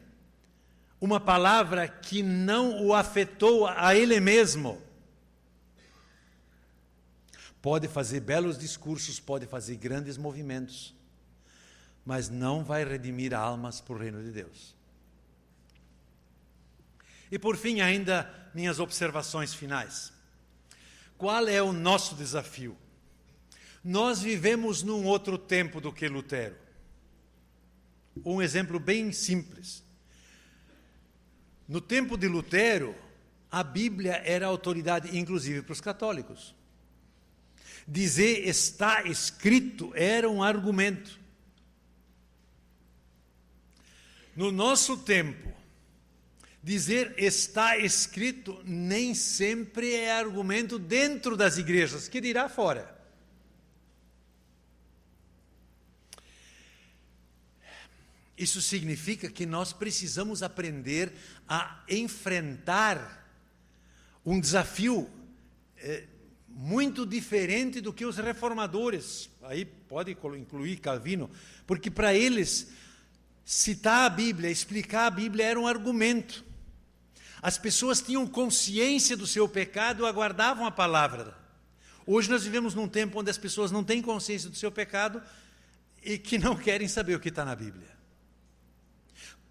uma palavra que não o afetou a ele mesmo, pode fazer belos discursos, pode fazer grandes movimentos, mas não vai redimir almas para o reino de Deus. E por fim, ainda minhas observações finais. Qual é o nosso desafio? Nós vivemos num outro tempo do que Lutero. Um exemplo bem simples. No tempo de Lutero, a Bíblia era autoridade, inclusive para os católicos. Dizer está escrito era um argumento. No nosso tempo, dizer está escrito nem sempre é argumento dentro das igrejas, que dirá fora. Isso significa que nós precisamos aprender a enfrentar um desafio muito diferente do que os reformadores, aí pode incluir Calvino, porque para eles citar a Bíblia, explicar a Bíblia era um argumento. As pessoas tinham consciência do seu pecado, aguardavam a palavra. Hoje nós vivemos num tempo onde as pessoas não têm consciência do seu pecado e que não querem saber o que está na Bíblia.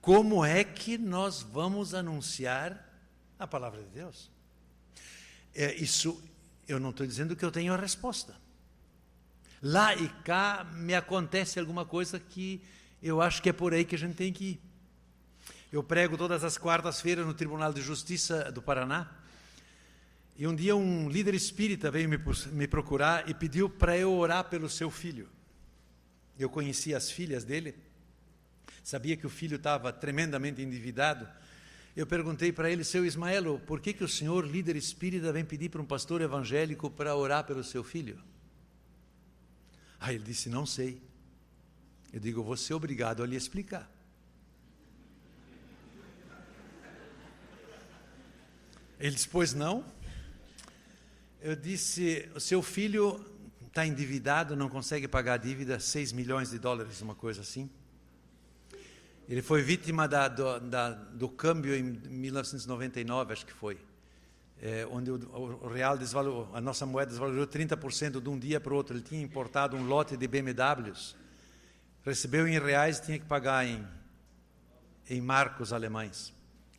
Como é que nós vamos anunciar a palavra de Deus? Isso, eu não estou dizendo que eu tenho a resposta. Lá e cá me acontece alguma coisa que eu acho que é por aí que a gente tem que ir. Eu prego todas as quartas-feiras no Tribunal de Justiça do Paraná. E um dia um líder espírita veio me procurar e pediu para eu orar pelo seu filho. Eu conhecia as filhas dele. Sabia que o filho estava tremendamente endividado Eu perguntei para ele, seu Ismaelo, por que o senhor, líder espírita, vem pedir para um pastor evangélico para orar pelo seu filho? Aí ele disse, não sei. Eu digo, vou ser obrigado a lhe explicar. Ele disse, pois não. Eu disse, o seu filho está endividado, não consegue pagar a dívida, $6 milhões, uma coisa assim. Ele foi vítima do câmbio em 1999, acho que foi, onde o real desvalorou, a nossa moeda desvalorou 30% de um dia para o outro. Ele tinha importado um lote de BMWs, recebeu em reais e tinha que pagar em marcos alemães,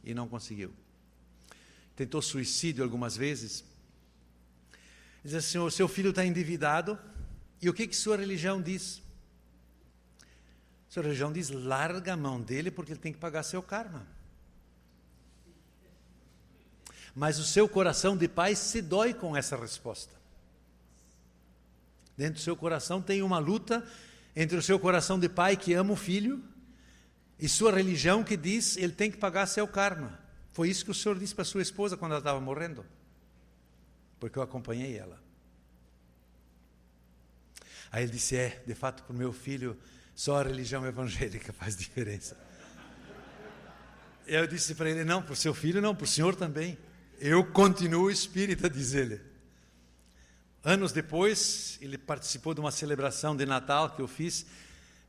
e não conseguiu. Tentou suicídio algumas vezes. Ele diz assim, o seu filho está endividado, e o que sua religião diz? Sua religião diz, larga a mão dele porque ele tem que pagar seu karma. Mas o seu coração de pai se dói com essa resposta. Dentro do seu coração tem uma luta entre o seu coração de pai que ama o filho e sua religião que diz, ele tem que pagar seu karma. Foi isso que o senhor disse para sua esposa quando ela estava morrendo. Porque eu acompanhei ela. Aí ele disse, de fato, para o meu filho, só a religião evangélica faz diferença. Eu disse para ele, não, para o seu filho não, para o senhor também. Eu continuo espírita, diz ele. Anos depois, ele participou de uma celebração de Natal que eu fiz.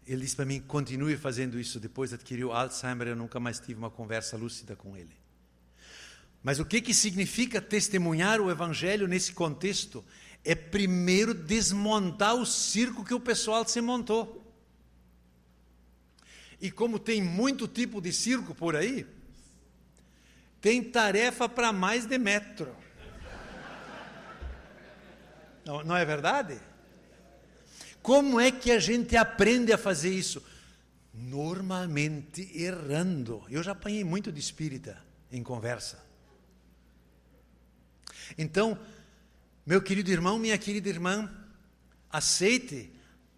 Ele disse para mim, continue fazendo isso. Depois adquiriu Alzheimer, eu nunca mais tive uma conversa lúcida com ele. Mas o que significa testemunhar o Evangelho nesse contexto? É primeiro desmontar o circo que o pessoal se montou. E como tem muito tipo de circo por aí, tem tarefa para mais de metro. Não é verdade? Como é que a gente aprende a fazer isso? Normalmente errando. Eu já apanhei muito de espírita em conversa. Então, meu querido irmão, minha querida irmã, aceite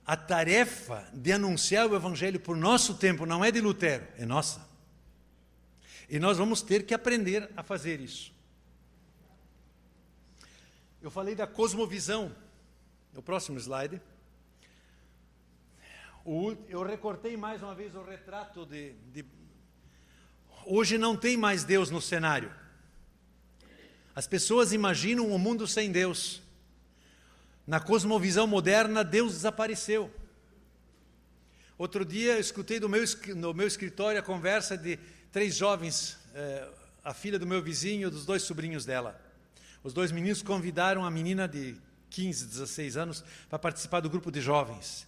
a tarefa de anunciar o Evangelho por nosso tempo, não é de Lutero, é nossa. E nós vamos ter que aprender a fazer isso. Eu falei da cosmovisão, no próximo slide. Eu recortei mais uma vez o retrato Hoje não tem mais Deus no cenário. As pessoas imaginam um mundo sem Deus. Na cosmovisão moderna, Deus desapareceu. Outro dia, eu escutei no meu escritório a conversa de 3 jovens, a filha do meu vizinho e dos 2 sobrinhos dela. Os 2 meninos convidaram a menina de 15, 16 anos para participar do grupo de jovens.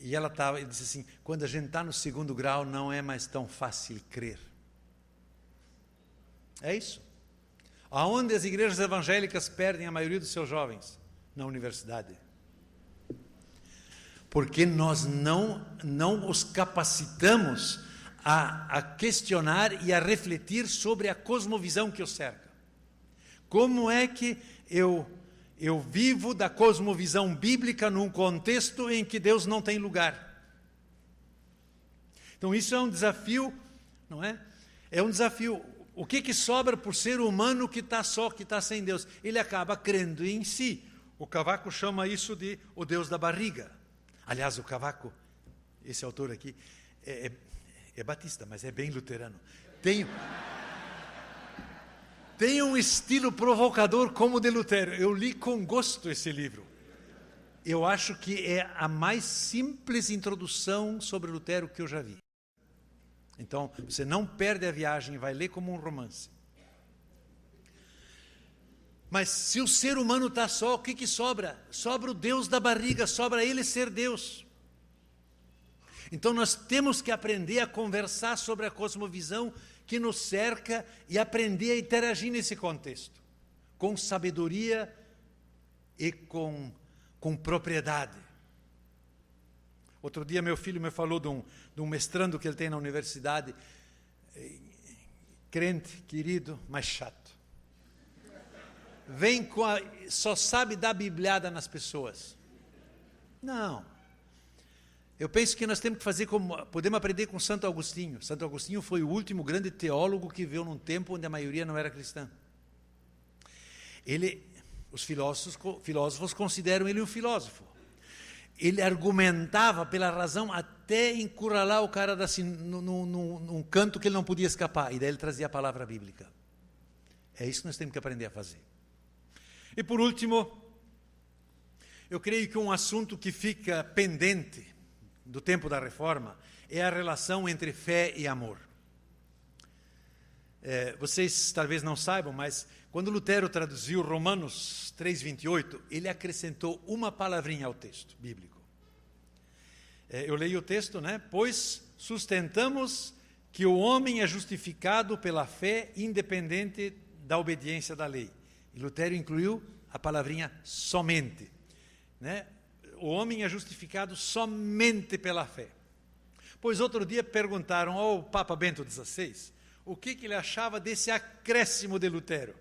E ela disse assim, quando a gente está no 2º grau, não é mais tão fácil crer. É isso. Aonde as igrejas evangélicas perdem a maioria dos seus jovens? Na universidade. Porque nós não os capacitamos a questionar e a refletir sobre a cosmovisão que os cerca. Como é que eu vivo da cosmovisão bíblica num contexto em que Deus não tem lugar? Então isso é um desafio, não é? É um desafio. O que sobra por ser humano que está só, que está sem Deus? Ele acaba crendo em si. O Cavaco chama isso de o Deus da barriga. Aliás, o Cavaco, esse autor aqui, é batista, mas é bem luterano. Tem um estilo provocador como o de Lutero. Eu li com gosto esse livro. Eu acho que é a mais simples introdução sobre Lutero que eu já vi. Então, você não perde a viagem, vai ler como um romance. Mas se o ser humano está só, o que sobra? Sobra o Deus da barriga, sobra ele ser Deus. Então nós temos que aprender a conversar sobre a cosmovisão que nos cerca e aprender a interagir nesse contexto, com sabedoria e com propriedade. Outro dia meu filho me falou de um mestrando que ele tem na universidade, crente, querido, mas chato. Só sabe dar bibliada nas pessoas. Não. Eu penso que nós temos que fazer como podemos aprender com Santo Agostinho. Santo Agostinho foi o último grande teólogo que viveu num tempo onde a maioria não era cristã. Os filósofos consideram ele um filósofo. Ele argumentava pela razão até encurralar o cara num canto que ele não podia escapar. E daí ele trazia a palavra bíblica. É isso que nós temos que aprender a fazer. E por último, eu creio que um assunto que fica pendente do tempo da Reforma é a relação entre fé e amor. Vocês talvez não saibam, mas quando Lutero traduziu Romanos 3:28, ele acrescentou uma palavrinha ao texto bíblico. Eu leio o texto, né? Pois sustentamos que o homem é justificado pela fé independente da obediência da lei. E Lutero incluiu a palavrinha somente, né? O homem é justificado somente pela fé. Pois outro dia perguntaram ao Papa Bento XVI o que ele achava desse acréscimo de Lutero.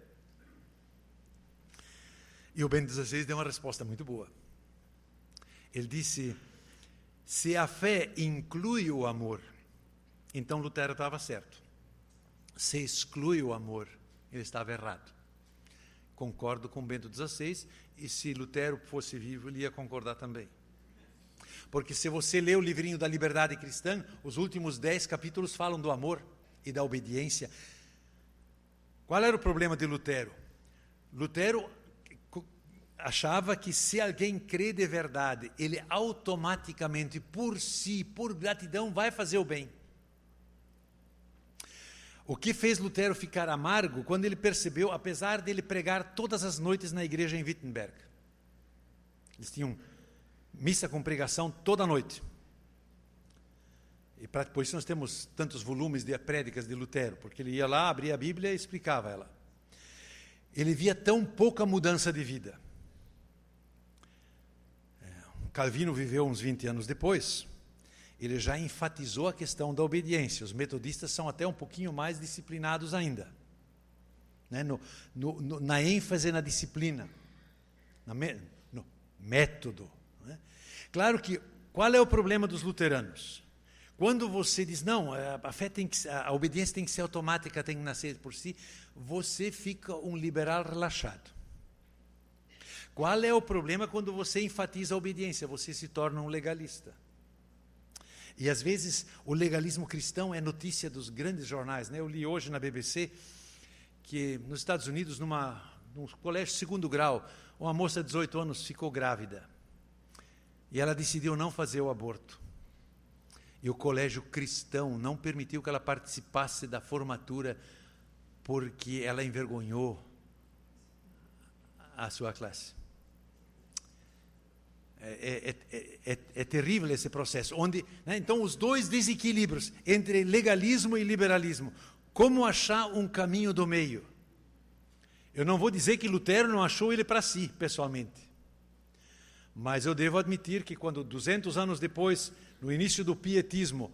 E o Bento XVI deu uma resposta muito boa. Ele disse: se a fé inclui o amor, então Lutero estava certo. Se exclui o amor, ele estava errado. Concordo com Bento XVI, e se Lutero fosse vivo, ele ia concordar também. Porque se você lê o livrinho da Liberdade Cristã, os últimos 10 capítulos falam do amor e da obediência. Qual era o problema de Lutero? Lutero achava que se alguém crê de verdade, ele automaticamente, por si, por gratidão, vai fazer o bem. O que fez Lutero ficar amargo quando ele percebeu, apesar de ele pregar todas as noites na igreja em Wittenberg. Eles tinham missa com pregação toda noite. E por isso nós temos tantos volumes de prédicas de Lutero, porque ele ia lá, abria a Bíblia e explicava ela. Ele via tão pouca mudança de vida. Calvino viveu uns 20 anos depois. Ele já enfatizou a questão da obediência. Os metodistas são até um pouquinho mais disciplinados ainda, né? Na ênfase na disciplina, no método, né? Claro que, qual é o problema dos luteranos? Quando você diz, não, a obediência tem que ser automática, tem que nascer por si, você fica um liberal relaxado. Qual é o problema quando você enfatiza a obediência? Você se torna um legalista. E às vezes o legalismo cristão é notícia dos grandes jornais, né? Eu li hoje na BBC que nos Estados Unidos, num colégio de 2º grau, uma moça de 18 anos ficou grávida. E ela decidiu não fazer o aborto. E o colégio cristão não permitiu que ela participasse da formatura porque ela envergonhou a sua classe. É terrível esse processo, onde, né, então os dois desequilíbrios entre legalismo e liberalismo. Como achar um caminho do meio? Eu não vou dizer que Lutero não achou ele para si, pessoalmente. Mas eu devo admitir que quando 200 anos depois, no início do pietismo,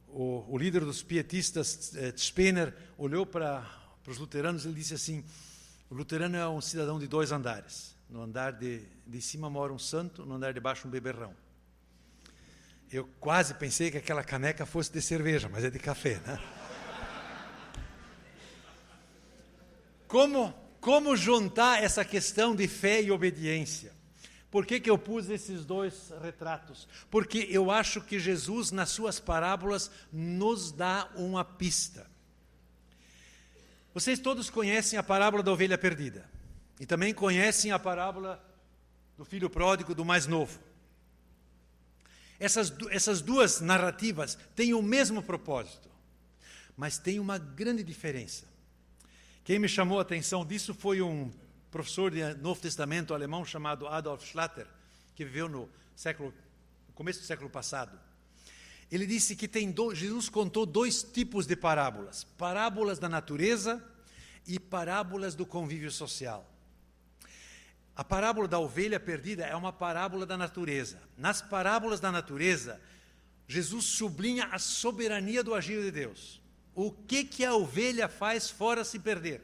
o líder dos pietistas, Spener, olhou para os luteranos e ele disse assim: o luterano é um cidadão de 2 andares. No andar de cima mora um santo, no andar de baixo um beberrão. Eu quase pensei que aquela caneca fosse de cerveja, mas é de café, né? Como juntar essa questão de fé e obediência? Por que eu pus esses 2 retratos? Porque eu acho que Jesus, nas suas parábolas, nos dá uma pista. Vocês todos conhecem a parábola da ovelha perdida. E também conhecem a parábola do filho pródigo, do mais novo. Essas 2 narrativas têm o mesmo propósito, mas tem uma grande diferença. Quem me chamou a atenção disso foi um professor de Novo Testamento alemão chamado Adolf Schlatter, que viveu no começo do século passado. Ele disse que Jesus contou 2 tipos de parábolas: parábolas da natureza e parábolas do convívio social. A parábola da ovelha perdida é uma parábola da natureza. Nas parábolas da natureza, Jesus sublinha a soberania do agir de Deus. O que a ovelha faz fora se perder?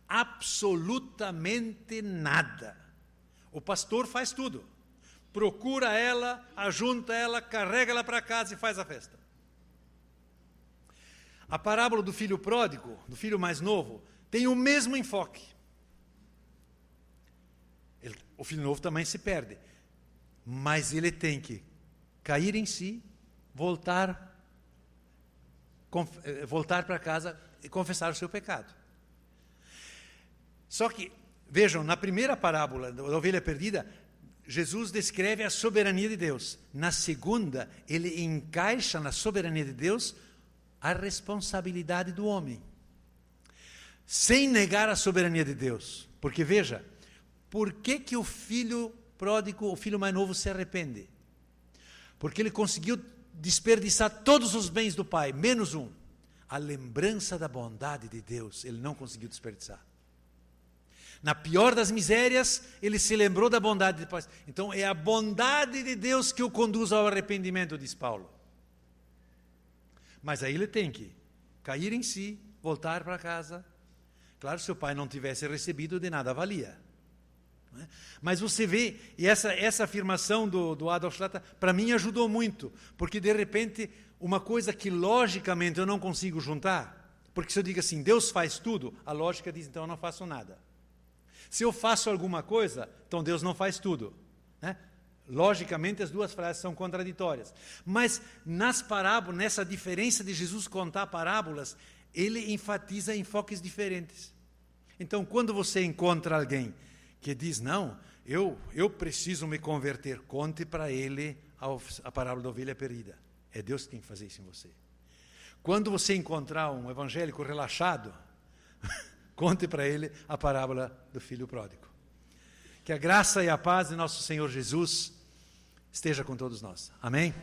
Absolutamente nada. O pastor faz tudo. procura ela, ajunta ela, carrega ela para casa e faz a festa. A parábola do filho pródigo, do filho mais novo, tem o mesmo enfoque. O filho novo também se perde, mas ele tem que cair em si, voltar para casa e confessar o seu pecado. Só que, vejam, na primeira parábola da ovelha perdida, Jesus descreve a soberania de Deus. Na segunda, ele encaixa na soberania de Deus a responsabilidade do homem, sem negar a soberania de Deus. Porque, veja, por que o filho pródigo, o filho mais novo, se arrepende? Porque ele conseguiu desperdiçar todos os bens do pai, menos um. A lembrança da bondade de Deus, ele não conseguiu desperdiçar. Na pior das misérias, ele se lembrou da bondade de Deus. Então, é a bondade de Deus que o conduz ao arrependimento, diz Paulo. Mas aí ele tem que cair em si, voltar para casa. Claro, se o pai não tivesse recebido, de nada valia. Não é? Mas você vê, e essa afirmação do Adolf Schlatter, para mim ajudou muito, porque de repente, uma coisa que logicamente eu não consigo juntar, porque se eu digo assim, Deus faz tudo, a lógica diz, então eu não faço nada. Se eu faço alguma coisa, então Deus não faz tudo. Né? Logicamente, as duas frases são contraditórias. Mas nas parábolas, nessa diferença de Jesus contar parábolas, ele enfatiza enfoques diferentes. Então, quando você encontra alguém que diz, não, eu preciso me converter, conte para ele a parábola da ovelha perdida. É Deus que tem que fazer isso em você. Quando você encontrar um evangélico relaxado, conte para ele a parábola do filho pródigo. Que a graça e a paz de nosso Senhor Jesus esteja com todos nós. Amém?